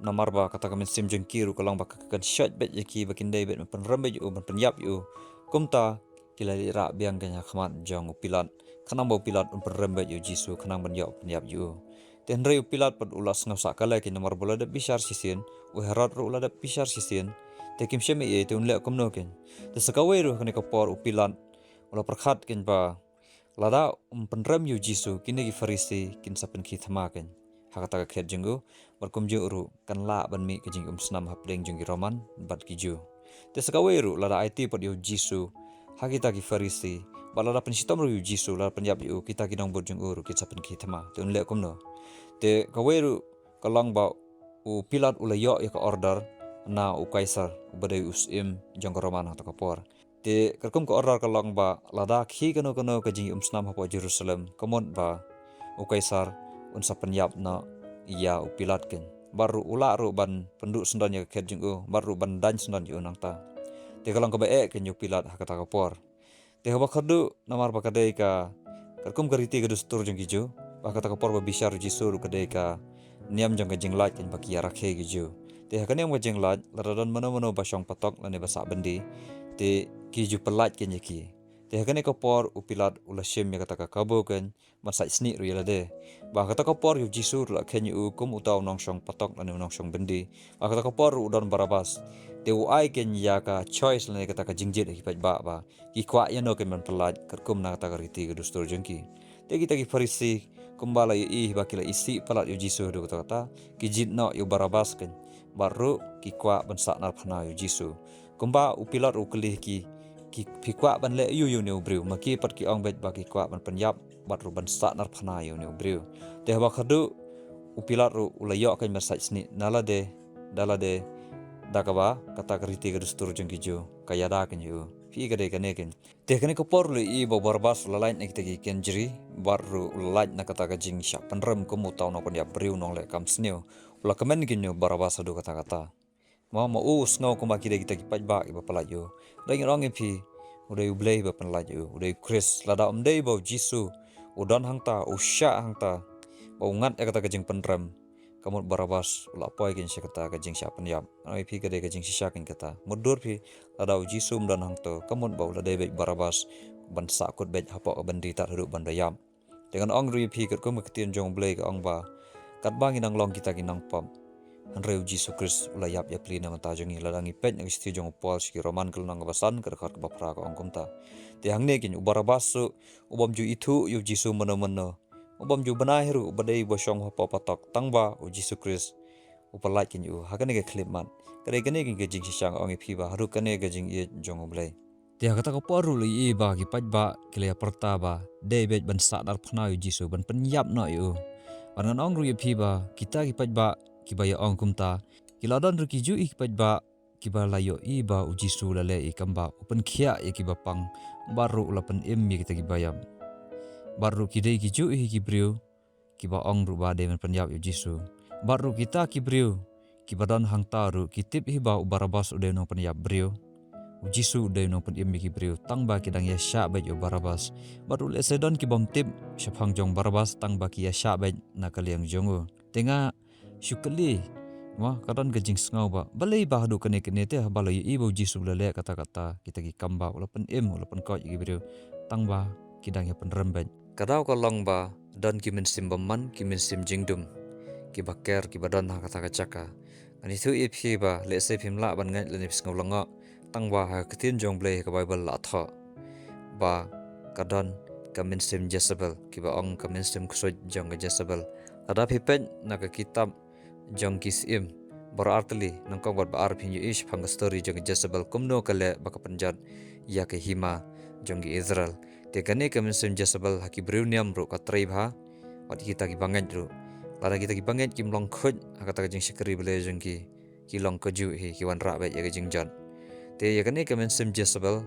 namar ba kata kamen sim jeng kiru kalang ba kan shat bet yaki bakin dai bet penrem yu ban penjab yu kumta kilali ra biang kanya khmat jong upilat kanang bau pilat penrem bet yu jisu kanang ban yau penjab yu tenre upilat pad ulas ngau sakala ki namar bola da bishar sisin Herod ru ulah da bishar sisin tekim sheme ye te unle komno ken te sakawe ru kane kapor upilat ulah perkhat ken ba lada penrem yu jisu kini gi farisi kin sapen ki thamaken hakata ka khet jengu barkum ju ru kan la ban mi ke jing snam hapleng jung gi roman bat ki ju te sakawe ru lada it pad yu jisu hakita ki farisi balada pensitam ru yu jisu la penjab yu kita kinong bojung uru ki sapen ki thama te unle komno te kaweru kalang ba u pilat ulayo ya ka order na u kaisar ubade usim jong roman ta kapor te karkum ka order kalang ba lada khi kano ka jing snam hapo Jerusalem komon ba u kaisar unsa penyap na iya u pilat ken baru ula ru ban penduk sendan ya khet jing baru ban dan sendan yu nang ta te kalang ka ba ken yu pilat hakata kapor te haba khadu namar ba kadai ka karkum kariti ka dustur jong gijo bakata kapor ba bishar jisur kadai ka niam jong ka jinglat ken baki rakhe gijo te hakane am jinglat laradan mano basong patok lane basa bendi te kiju pelat ken yaki te hakane kapor upilat ulasim ya kata ka kabo ken masai sni ru yalade bakata kapor yu jisur la ken yu kum utau nongsong patok lane nongsong bendi bakata kapor udon barabas te ai ken ya ka choice lane kata ka jingjit hipat ba ki kwa ya no ken man pelat karkum na kata kariti ka dustur jengki te kita ki farisi kumbala yu bakila isi palat yu jisu do kata ki jitno yu barabas ken baru ki kwa ban saknar phana yu jisu kumba upilat ukelih ki kwa ban le yu ne ubriu maki pat ki ong bet ba ki kwa ban penyap baru ban saknar phana yu ne ubriu te ba khadu upilat ru ulayo kan masaj sni nalade dalade dakaba kata kariti ka dustur jengki jo kaya da kan yu fi gade kane ken te kane ko porlu bo barbas lalain ek tegi kenjri baru lalain na kata ka jing sha panrem ko mutau no kon ya briu nong le kam sneu ula kamen kin yo barbas adu kata ma us ngau ko makide kita ki pajba iba palajo dai rong fi udai ublei ba palajo udai chris lada umdei bo jisu udan hangta usha hangta ba ungat kata ka jing panrem kamut barabas ula poi kin kata ka jing sha penyap ai fi gade ka jing sha kin kata mudur fi lada jisu dan hangto kamut ba ula dei barabas ban sakut bet hapo bandi tar hidup bandayam dengan ong ri fi kat ko maktin jong blei ka ong ba kat bangi nang long kita ginang pam hanreu jisu kris ula yap ya plina mata jongi ladangi pet nang sti jong pol ski roman kel nang basan ker khat ba pra ka ong kumta te hangne kin ubarabas su ubam ju itu yu jisu mano ubam ju banahiru ubadei bosong hapo patok tangba u jisu kris upalait kin yu hakane ke klipman kare kane kin ke jing shisang ong phi ba haru kane ke jing ye jong blei dia kata ko paru li ba ki pajba kile perta ba debet ban sadar phna yu jisu ban penyap no yu banan ong ru phi ba kita ki pajba ki ba ya ong kumta kiladan ru ki ju ki pajba ki ba la yo ba u jisu la le ikamba open khia ye ki ba pang baru ulapan im mi kita ki bayam baru ki dei ki ju ki briu ki ba ong ru ba de man penyap yu jisu baru kita ki briu ki badan hang taru ki tip hi ba u barabas u de no penyap briu Jisu dai no pun immi ki briu tang ba ki dang ya sha ba yo barabas baru le sedon ki bom tip shapang jong barabas tang ba ki ya sha ba na kaliang jongo tenga syukali ma kadan gajing ngau ba balai ba hadu kene te balai ibo jisu le kata kita ki kamba ulapan ulapan ko ki briu tang ba ki dang ya pen rembet kadau ko long ba dan ki min sim baman ki min sim jingdum ki baker ki badan ha kata kacaka ani thu iphi ba le se phimla ban ngai le nis ngau langa tangwa ha katin jong blei ka bible la tha ba kadan kamin sim Jezebel ki ba ong kamin sim ksoj jong Jezebel ada pipen na ka kitab jong kisim berarti nangkong buat baarpin yu ish phang story jong Jezebel kumno kale baka penjat ya ke hima jong Israel te kane kemensim Jezebel haki bruniam ru ka tribe ha wat kita ki banget ru lara kita ki banget kim long khut akata jing shikri bele jong ki long koju hi ki wan ra ba ya jing jan te ya kane kemensim Jezebel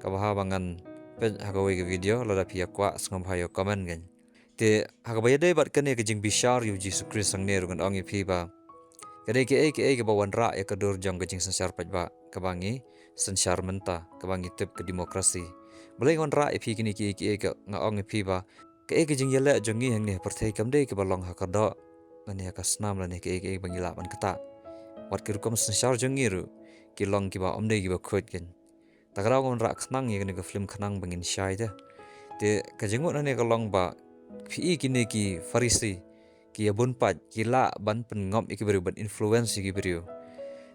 ka baha bangan pen hakawe ke video lara pia kwa sngom hayo comment gen te hakabaya de bat kane ke jing bishar yu Jesus Christ sang ne ru kan ongi phi ba Kadai ke bawan ra ya kedur jong kecing sensar pajba kebangi sensar menta kebangi tip ke demokrasi. Mulai ngon ra ipi kini ke ngaong ipi ba ke jing yele jongi hang ne perthai kamde ke balong hakada ngani hakasnam la ne ke bangi laban kata. Wat ke rukom sensar jongi ru ki long ki ba omde ki ba khot gen. Tagra ngon ra khnang ye ke film khnang bangin syai de. Te ke jengut ne ke long ba pi kini ki farisi ki abun pat ki la ban pengam iki beriu ban influence iki beriu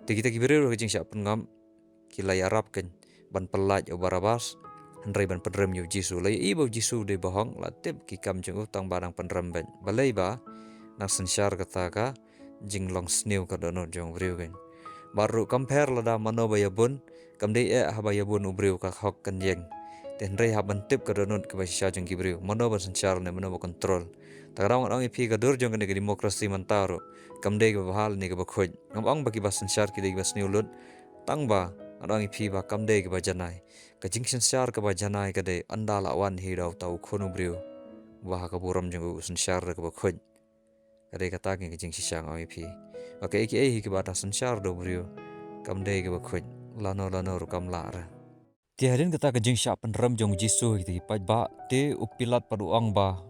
te kita ki beriu jing sya pengam ki la yarap ken ban pelat yo barabas handrai ban pedrem yo jisu la ibo jisu de bohong la tip ki kam jeng utang barang pendrem ban balai ba nak sensyar kata ka jing long snew ka dono jong beriu ken baru compare la da mano ba yabun kam de ha ba yabun ubriu ka hok kan jeng ten rei ha ban tip ka dono ka ba sya jeng ki beriu mano ban sensyar ne mano ba control Tagarang orang ipi gadur jong kene demokrasi mentaro kamde ke bahal ni ke bakhoj ngam bagi bas sensar ki de bas niulut tangba orang ipi ba kamde ke bajanai ka jing sensar ke bajanai ke de andala wan hi rau tau khonu brio bah ka buram jong sensar ke bakhoj kade kata ke jing sisang orang ipi ba ke hi ke bata sensar do brio kamde ke bakhoj lano ru kam lara tiharin kata ke jing sya penram jong jisu ki paj ba te upilat paduang ba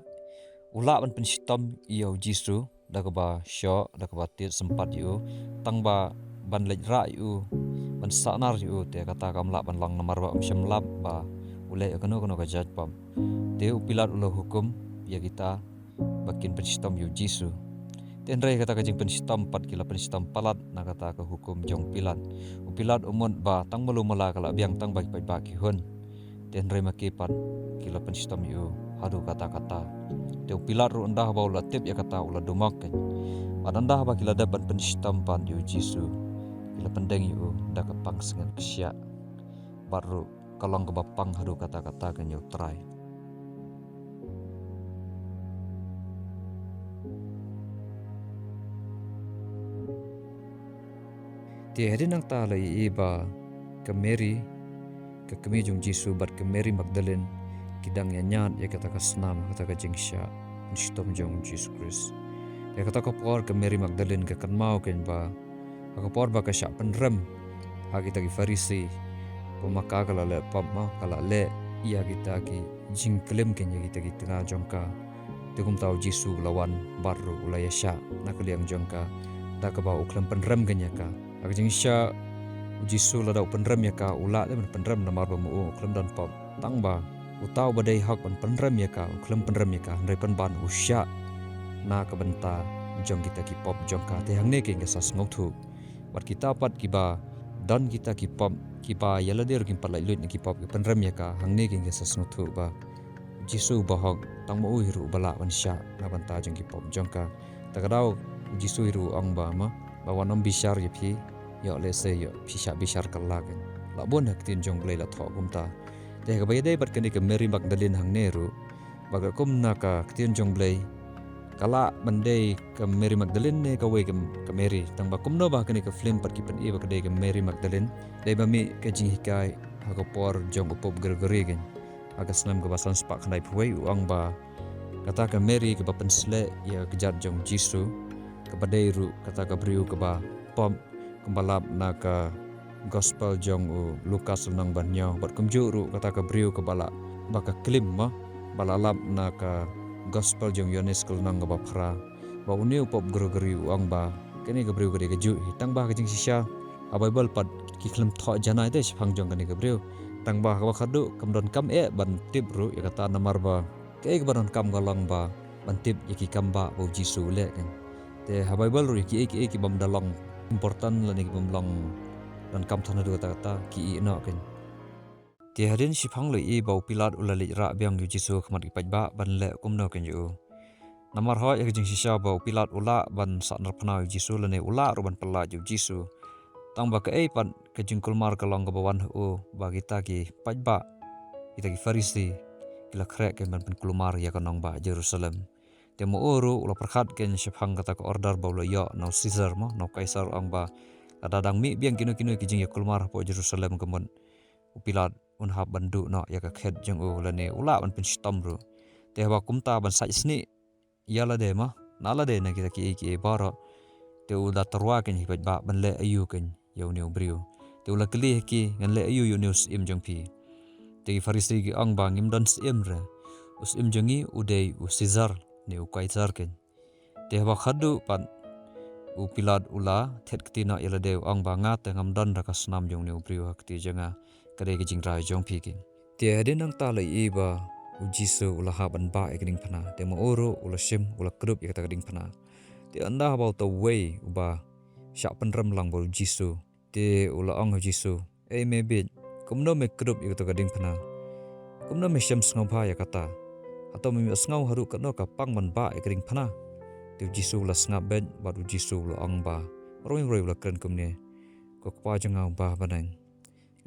Ula ban penstam iyo jisu dak ba syo dak ba tit sempat yu tang ba ban lej ra yu ban sanar yu te kata kamla ban lang namar ba syamlap ba ule kono ka jaj pam te upilat ulo hukum ya kita bakin penstam yu jisu ten rai kata kajing penstam pat kila penstam palat na kata ka hukum jong pilat upilat umon ba tang malu mala kala biang tang baik ba ki hun ten rai makipan kila penstam yu hadu kata-kata Teu pilar ru endah ba ula tip ya kata ula dumaken. Padandah ba kila dapat penstampan yu jisu. Kila pendeng yu da kapang sengan kesya. Baru kalong ke bapang hadu kata-kata kan yu try. Ti hari nang ta lai iba ke Mary ke kemi jung jisu bat ke Mary Magdalene kidang nyat ya kata ka snam kata ka jingsya nistom jong Jesus Christ ya kata ka por ke Mary Magdalene ke kan mau ken ba ka por ba ka sya penrem ha kita ki farisi pemaka kala le pamma kala le iya kita ki jing klem ken ya kita ki tengah jongka tegum tau jisu lawan baru ulaya sya nak liang jongka da ka ba uklam penrem ken ya ka ak jingsya jisu la da penrem ya ka ula le penrem namar ba mu uklam dan pam tang ba utau badai hak penrem ya ka klem penrem ya ka ndai ban usya na ka benta jong kita ki pop jong ka te hang ne ke ngasas ngok thu bat kita pat ki ba dan kita ki pop ki ba yala der ki palai lut ki pop ki penrem ya ka hang ne ke ngasas ngok thu ba jisu ba hok tang mo hiru bala wan sya na benta jong ki pop jong ka tagadau jisu hiru ang ba ma ba wanam bishar ye phi yo le se yo phisha bishar kalagen la bon hak tin jong le la tho gumta Deh kabaya bat kani ke Mary Magdalene hang neru baga kum naka ktian jong blay kala bandai ke Mary Magdalene ne ka ke Mary tang ba kum no ba kani ke film pat ki pen e ba ke Mary Magdalene dai ba mi ke jing hikai ha ko por jong upop gergeri gen aga snam ke basan spak khnai phuai uang ba kata ke Mary ke ba pensle ya kejat jong jisu ke badai ru kata ke briu ke ba pom kembalap naka gospel jong Lukas nang banyo bat kumjuru kata ka briu ke bala baka klim ma balalap na ka gospel jong Yohanes kul nang ba phra ba uniu pop gru ang ba kene ka briu ke ju hitang ba ka jing sisya a bible pat ki khlem tho janai te phang jong kane ka briu tang ba ka khadu kam don kam e ban tip ru ya kata namar ba ke ban kam galang ba ban tip yaki kam ba bo jisu le kan te ha bible ru ki bam dalong important la ni bam long dan kam thana du kata ki ina ken ti hadin sipang le bau pilat ulali ra byang yu jisu khmat ki pajba ban le kum no ken yu Namar hoi ke jing sisa ba pilat ula ban sak narpana Jisu lene ula ro ban pela ju Jisu. Tang ba ke pan ke jing kulmar kalong ke bawan hu ba kita ki pajba kita ki farisi kila krek ke ban kulmar ya kanong ba Jerusalem. Temo uru ula perkhat ken syphang kata ke order ba ula ya no Caesar mo no kaisar ang ba kadadang mi biang kinu-kinu ki jing ya kulmar po Jerusalem kemun upilat unhab bandu no ya ka khet jeng u lene ula ban penstom ru. Te ba kumta ban sai sni yala de ma nala de na kita ki baro te ula tarwa ken hibat ba ban le ayu ken yau neu brio te ula kli ki ngan le ayu yu neus im jong pi te farisi ki ang ba ngim dan sim re us im jongi udei u Caesar ne u kaisar ken te ba khadu pan u pilat ula thet ktina yala de ang ba nga te ngam dan ra ka snam jong neu brio hakti janga kare ki jing rai jong pi ken te ade nang ta le i ba u Jisu ula haban ba ekning phana te mo oro ula sim ula krup ikata kading phana te anda about the way uba syak penrem lang bol Jisu te ula ong Jisu me bit kumno me krup ikata kading phana kumno me syam sngau ba ya kata atau me sngau haru katno ka pang man ba ekring phana te Jisu ula snga ben baru Jisu ula ong ba roi ula kren kumne ko pa jangau ba banang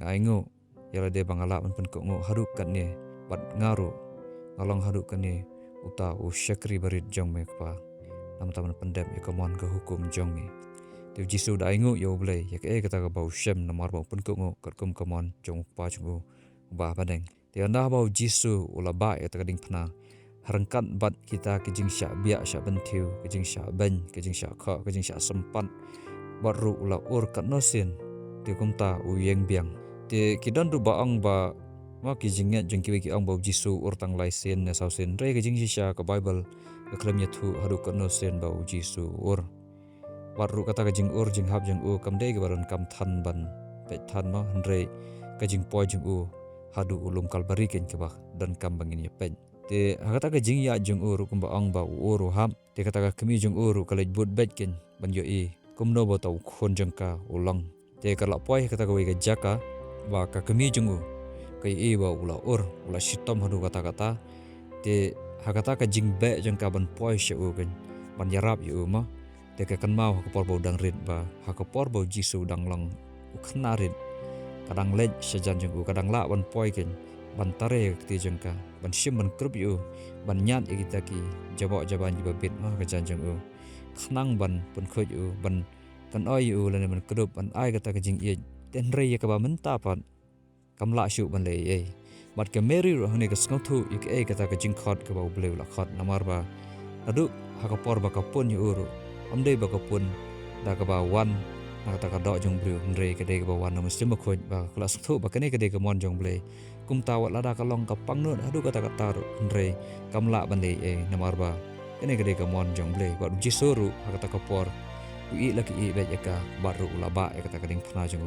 ngaingu yala de bangala man pen ko ngo haru katne bat ngaru ngalong haru kane uta u syakri barit jong me pa nam taman pendem ikamon ke hukum jong me te Jisu da ingu yo ble yak kata ka bau syem namar bau pen ko ngo kum kamon jong pa jong ba badeng te anda bau Jisu ula ba ya takading phna harangkat bat kita ke jing sya bia sya bentiu ke jing sya ben ke jing sya kha ke jing sya sempat baru ula ur kat nosin te kumta u yeng biang te kidan ru baang ba ma ki jinget jeng ki ang bau Jisu urtang lai sen na sausen re ke jing sya ka Bible ke klemnya thu haru ka no sen bau Jisu ur waru kata ka jing ur jing hab jeng u kam de ke baron kam than ban pe than ma re ka jing po jeng u hadu ulum kalbari ken ke ba dan kam bangin ya pen te kata ka jing ya jeng ur kum ba ang bau ur ham te kata ka kemi jeng ur ka lej bud bet ken ban yo i kumno bo tau khon jeng ka ulang te ka la poi kata ka we ka jaka ba ka kemi jeng u kai e ba ula sitom hadu kata te hakata ka jing be jeng ka ban poi sha u ken ban yarap yu ma te ka kan mau ka por bau dang rit ba ha ka por bau Jisu dang lang u khna rit kadang lej sajan jeng u kadang la ban poi ken ban tare ti jeng ka ban sim ban krup yu ban nyat e kita ki jabo jaban ji bit ma ka jan jeng u khnang ban pun khoj u ban kan oi u lan ban krup ban ai kata ka jing e ten re ka ba menta pan kam la shu ban le e mat ke meri ro hne ka skau thu ik e kata ka jing khot ka ba ble la khot namar ba adu ha ka por ba ka pun yu ro amde ba ka pun da ka ba wan na kata ka do jong ble hne ka de ka ba wan na muslim khoj ba klas thu ba kane ka de ka mon jong ble kum ta wa la da ka long ka pang no adu kata ka tar hne kam la ban le e namar ba kane ka de ka mon jong ble ba Jisu ha kata ka por i la ki i be ka ba ru la ba e kata ka ding phna jong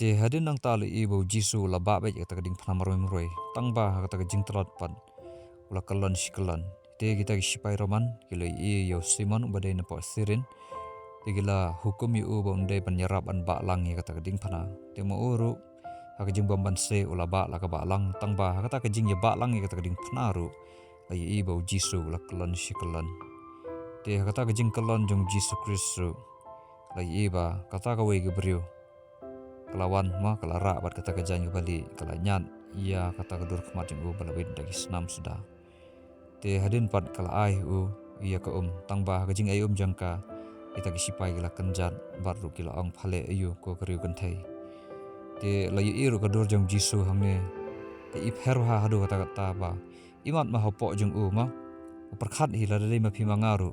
te hadin nang tali ibu Jisu la ba be kata ding phna maroi tang ba kata jing trot pan ula kalon shikalan te kita ki sipai roman kilo i yo Simon badai na po sirin te gila hukum yu ba unde pan yarap an ba lang kata ding phna te mo uru haka jing bamban se ula ba la ka ba lang tang ba kata jing ya ba lang kata ding phna ru la ibu Jisu la kalon shikalan te kata jing kalon jong Jisu Kristus la iba kata ka we gebrio kelawan ma kelara bat kata kejan bali kelanyat ia kata kedur kemat jenggu balawin dari senam sudah te hadin pat kala ai u ia ke tangba kejing ai jangka kita kisipai gila kenjat baru kila ang phale ayu ko keriu kentai te layu iru kedur jeng Jisu hangne te ipher ha hadu kata ba imat ma hopo jeng ma perkhat hi la dari ma pimangaru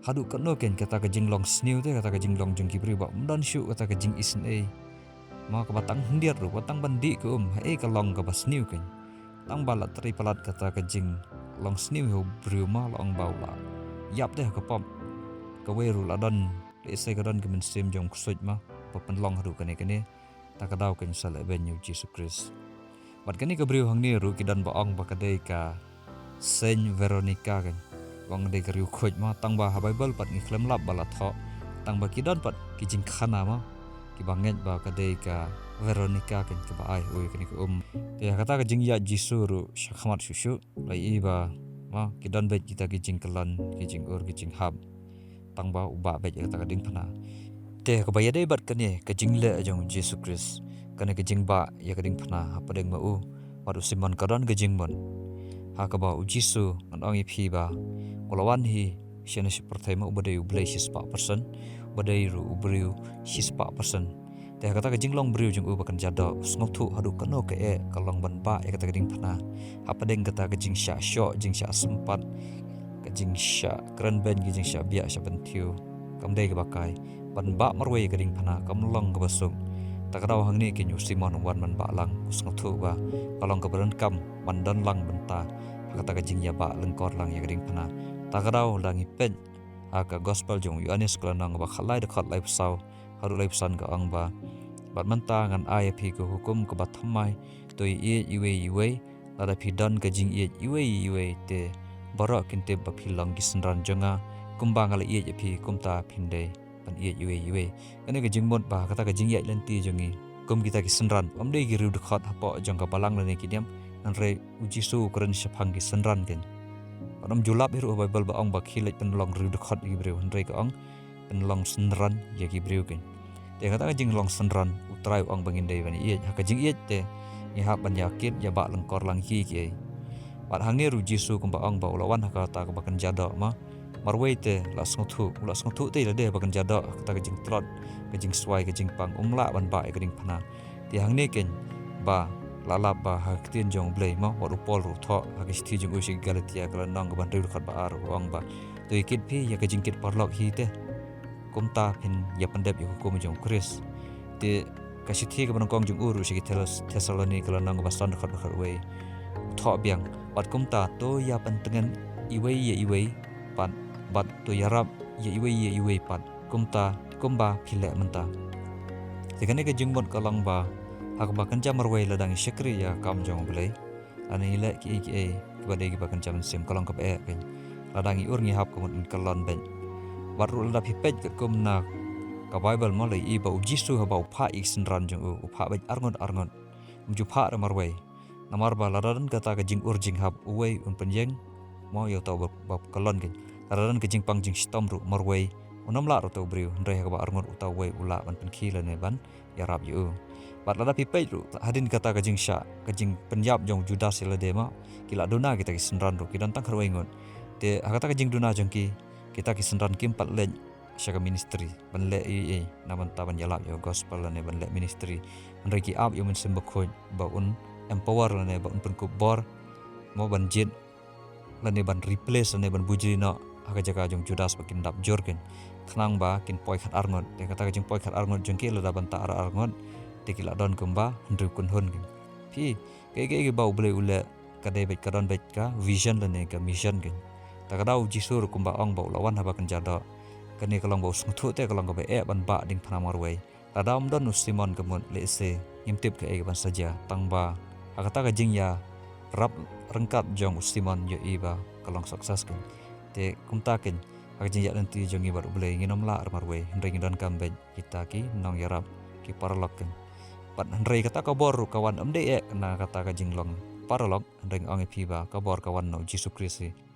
hadu katno ken kata ka jinglong sniu te kata ka jinglong jeng kibri ba mdan shu kata ka jing isn e ma ka batang hendiar ru batang bandi ke ha ka long ka basniu ken tang balat tri palat kata ka jing long sniu ho bru ma long baula yap te ka pom ka we ru ladan le se ka dan ke men sim jong ksoj ma pa pen long hadu kane ta ka daw ken sale ben yu Jesus Christ bat kani ka bru hang ni ru kidan ba ong ba ka dei ka Saint Veronica ken wang de kariu khoj ma tang ba ha Bible pat ngi klem lap bala tho tang ba kidan pat ki jing khana ma ki banget ba ka de ka Veronica ken ka ba ai oi kani te kata ka jing ya Jisu ru shakhamat shushu lai ba kidan bet kita gijing kelan gijing gijing hab tangba uba bet kata kading pana te kabaya dei bat kane kajing le ajong Jesus Christ kane kajing ba ya kading pana apa deng mau madu simon kadan gajing mon ha kaba ujisu an ongi phi ba kolawan hi shena seperti mau badai ublai sispa person badai ru ubriu sispa person te kata kajing long briu jung ubakan jada ngok thu hadu kano ke kalong ban ba ya kata kading pana apa deng kata kajing sya syo jing sya sempat kajing sya keren ben kajing sya bia sya pentiu kam dei ke bakai ban ba marwei kading pana kam long ke basung takaraw hang ni kinyu simon wan man ba lang ngok thu ba kalong ke beren kam mandan lang benta kata kajing ya ba lengkor lang ya kading pana takaraw lang ipet aka gospel jung Yohanes kelanang ba khalai dekat lai pesau haru lai pesan ke ang ba bat menta ngan ai phi ke hukum ke bat thamai toi iwe lada phi dan ke jing iwe te barak kinte ba phi lang gisenran jonga kumbang ala phi kumta phinde pan iwe ane ke jing mot ba kata ke jing lenti jongi kum kita gisenran amde gi ru dekat hapo jong ka balang lene kidiam an re ujisu keren sephang gisenran ken Padam julap hiru Bible ba ong ba khilet penlong ru dekat gi breu han re ka ong penlong senran ya gi breu ken te kata jing long senran utrai ong bangin dei bani ha ka jing te ni ha ban yakin ya ba lengkor lang hi ki bat hang ni ru jisu kum ba ong ba ulawan ha kata ka bakan jada ma marwei te la sngothu te la de bakan jada kata ka jing trot ka jing swai ka jing pang umla ban ba ka ding phana ti hang ni ken ba lala ba ha tin jong blei ma wa ru pol ru tho ha ki thi jong usi galatia kala nang ban ru khat ba ar ong ba to ikit phi ya ka jing kit parlok hi te kumta phin ya pandep ya hukum jong Chris te kasithi ka banong jong uru sigi Thessaloni kala nang ba stan khat wei tho biang bat kumta to ya pantengan iwe pan bat to yarap ya iwe pan kumba phile menta tikane ka jing bot kalang ba hak bakan jamar wei ladang syakri ya kam jong blei ani le ki kibade ki bakan jam sim kalang ka pe ladang ur ngi hap kumut kalon ben baru lada pipet ke kumna ka Bible mo lai iba ujisu haba upha iksenran jong upha baj arngot mjupha marwei namar ba ladaran kata ka jing urjing hab uwei un penjeng mo yo tau bab kalon kin ladaran ke jing pang jing stom ru marwei unam la ru tau briu ndre ka ba arngot utau wei ula ban penkhila ne ban ya rab yu bat lada pipet ru hadin kata ka jing sya ka jing penjab jong Judas sila dema kila dona kita kisenran ru kidan tang kharwei ngon te kata ka jing dona jong ki kita kisenran kim pat len syaka ministry ban le naman taban yalap yo gospel ne ban le ministry andai ki up yo men semba khoj ba un empower ne ba un pen kubor mo ban jit lane ban replace ne ban bujri no aga jaga jong Judas bakin dap jorgen thnang ba kin poi khat arngot de kata jing poi khat arngot jong ki la ban ta arngot de ki la don kumba ndru kun hon gen phi ke ba ble ule kadai bet kadon bet ka vision lane ka mission gen takadau jisur kumba ong ba lawan haba kan jada kani kalong ba sngthu te kalong ba ban ba ding phana marwei ladam don Simon kemun le se imtip ke ban saja tangba akata ka jing ya rap rengkat jong Simon yo iba kalong sukses kan te kumta ken ak jing ya nanti jong iba ble nginom la marwei ndring don kambe kita ki nong yarap ki parlok kan pat ndrei kata ka bor kawan amde kena kata ka jing long parlok ndring ong piba ka bor kawan no Jesus Christ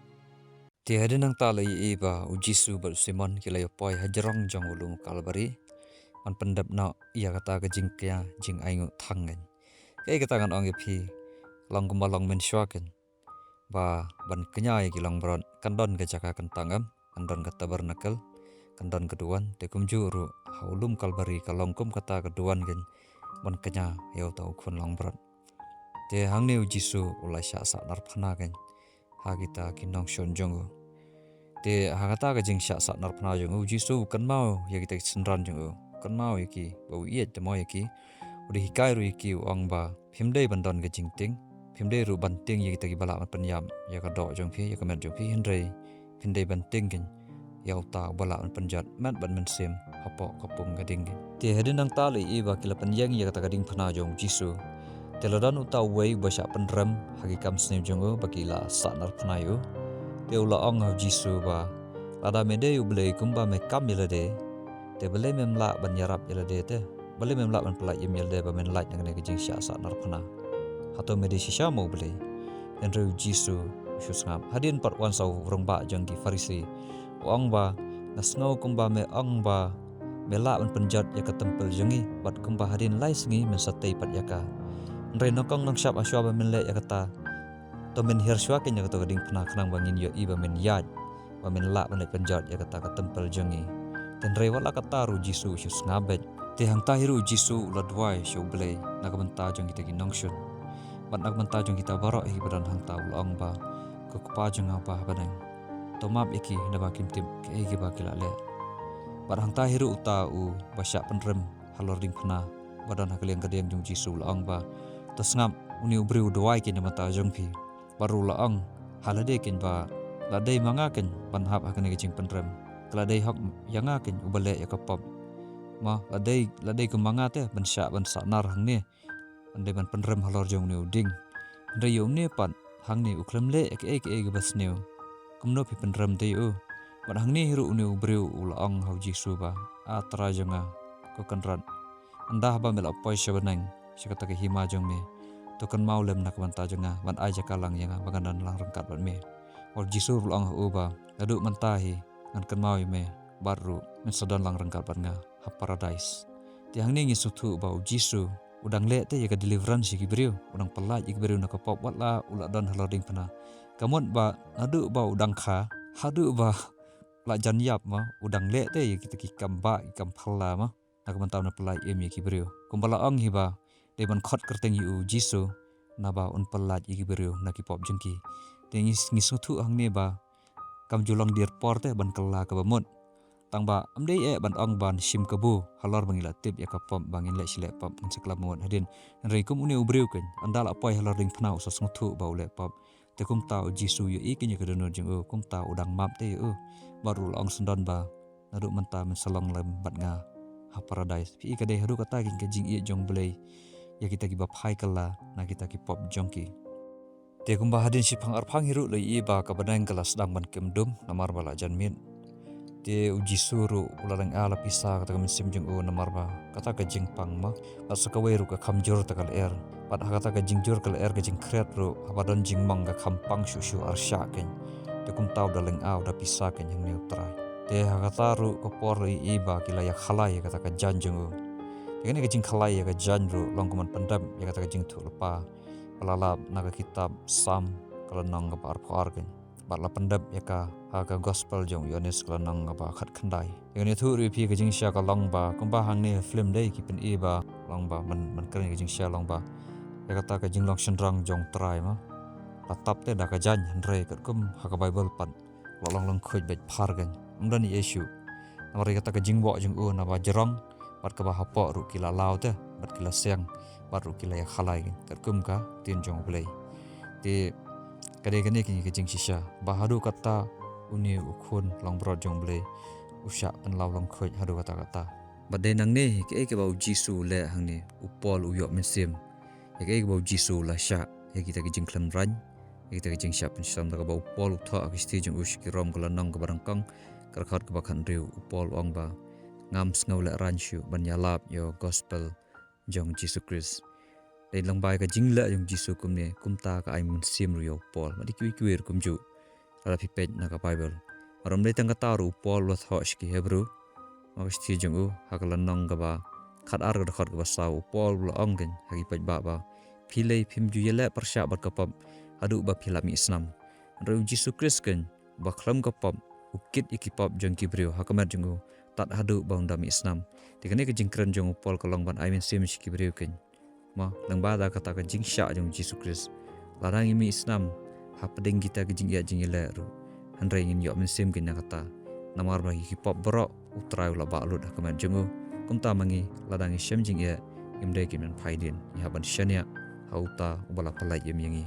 ti hadin nang ta lai iba ujisu bal Simon kilay poi hajarong jong ulum kalbari man pendap na iya kata ka jing kya jing aingu thangen kay kata kan ong phi long kumbalong men swaken ba ban kenya ki long bron kandon ka jaka kentangam kandon ka tabernakel kandon keduan te kumjuru haulum kalbari kalong kum kata keduan gen ban kenya yo tau khun long bron te hangni ujisu ulai sha sa nar phana gen ha kita kinong shon jong te ha kata ka jing sha sa nar phana jong jisu kan mau ya kita senran jong kan mau yaki bau iet te mo yaki uri hikai ru yaki ong ba phimdei bandon ka jing ting phimdei ru ban ting ya kita ki bala pan yam ya ka do jong phi ya ka men jong phi hendrei phimdei ban ting gen ya ta bala pan jat mat ban men sem hapo kapung ka ding te hedin nang ta le i ba kila pan yang ya ka ding phana jong jisu teladan uta wei basha penram hagi kam snem jongo bakila sanar pnayo teula ong ha jisu ba ada mede yu blei kumba me kam yelade te bele memla ban yarap yelade te bele memla ban pla yem yelde ba men light ngne ke jing sha sanar pna hato mede shisha mo blei enru jisu shusngam hadin pat wan sau rong ba jang ki farisi ong ba nasngau kumba me ong ba mela un penjat ya ka tempel jangi bat kumba hadin lai singi men satei pat ya ka nre nokong nong syap aswa ba men le ya kata to men hir sywa ken ya kata ding pna khnang bangin yo i ba men yaj ba men la ban penjat ya kata ka tempel jangi ten re wala kata ru jisu shusngabet te hang tahiru jisu ladwai sho blei nak benta jang kita ki nongshun bat nak benta jang kita barok hi badan hang ta ulong ba ko pa jang apa badang tomap iki na ba kim tim ke gi ba kila le bat hang tahiru uta u basya penrem halor ding phna badan hakaliang kadem jung jisu ulong ba to ngam uni ubriu dwai ki na mata jang phi baru laang halade ken ba ladai manga ken panhap hakane ki jing penrem ladai hak yanga ken ubale ya kapap ma ladai ke manga te ban nar hang ne ande ban penrem halor jong ne uding ande yong ne pat hang ne uklem le ek ge bas ne kumno pi penrem te u bat hang ne hiru ne ubreu ulaang hau jisu ba atra jonga ko kanran anda ba mel apoi shabanang shakata ke hima jong me to kan maulem nak banta jonga ban aja kalang yanga banganan lang rangkat bat me or jisu ulaang u ba adu mantahi ngan kan mau me baru men sadan lang rangkat bat nga ha paradise ti hang ni sutu bau jisu udang le te ya deliverance ki beriu udang pelat ki beriu nak pop watla ula dan haloding pena kamot ba adu ba udang kha hadu ba la jan yap ma udang le te ya kita ki kamba ki kamphala ma nak mantau na pelai em ki beriu kumbala ang hi ba de ban khot kerteng yu jisu na ba un pelat ki beriu nak ki pop jengki tengi ngisutu hang ne ba kam julong dir por te ban kala ka bamut tang ba amdei ban ong ban sim kabu halor bangila tip ya kapom bangin le sile pop ng sekla mon hadin rei kum uni ubriu ken andal apoi halor ding pnau so nguthu ba ule pop te kum ta jisu yu ikin ya kedonor jeng kum ta udang map te baru ong sendon ba nadu menta men salong lem bat nga ha paradise pi ka de hadu kata king ke jing i jong blei ya kita ki ba phai kala na kita ki pop jongki te kum ba hadin sipang arphang hiru le i ba ka badang kelas dang ban kemdum namar bala janmin te uji suru ularang ala pisa kata kami simjung namar ba kata ka jingpang ma asa ka weru ka khamjur takal er pat kata ka jingjur kal er ka jing kret ro abadan jingmang ka khampang shushu arsha ken te kum tau daleng au da pisa ken yang neutra te kata ru ko por i ba kila ya khalai kata ka janjung te ka jing khalai ya ka janru longkuman pendam ya kata ka jing thu lepa palalap naga kitab sam kala nang ka par phar ken batla pendap ya ka ha gospel jong yonis klanang ba khat khandai yoni thu ri phi ka jing sha ka long ba kumba hang ne film dei ki pen e ba long ba man kren ka jing sha long ba ya kata ka jing long shenrang jong trai ma la tap te da ka jan handre ka kum ha ka bible pan long long khoj bet phar gan umdani issue namari kata ka jing bo jong na ba jerong bat ka ba ha po ru kila law te bat kila seng bat ru kila ya khalai ka kum ka tin jong blei ti kadang-kadang kini kejing sisa bahadu kata uni ukhun long brod jong blei usha pen law long khoj hadu kata badai nang ne ke bau jisu le hang ne upol uyok mensim ke bau jisu la sha kita kejing klam ran kita kejing sha pen sam da bau upol utha akisti jong uski rom kala nang ka barangkang karkhat ka bakhan riu upol ong ba ngam sngaw le ran shu ban yalap yo gospel jong jisu Christ dai lang bai ka jingla yung jisu kumne kumta ka ai mun sim ru yo pol ma dikwi kwir kumju ala phi pej na ka bible marom dai tang ka taru pol wa thosh ki hebru ma sti jong u hakalan nong ka ba khat ar ga khat ga sau pol la ongen hagi pej ba philei phim ju yele persya bat ka pap adu ba philami islam ru jisu Christ ken ba khlam ka pap ukit ikipap jong ki brio hakamat jong tat hadu ba undam islam tikane ka jingkran jong pol ka long ban ai min sim ki brio ken ma lang bada kata ka jing sha jong jisu Christ larang imi islam ha pedeng kita ke jing ya jing le ru handrai ngin yo min sim kin kata namar ba hip hop bro utrai la ba lut ha kamat jong kumta mangi ladang shem jing ya imdai kin man phaidin ya ban shania hauta ubala palai yem yangi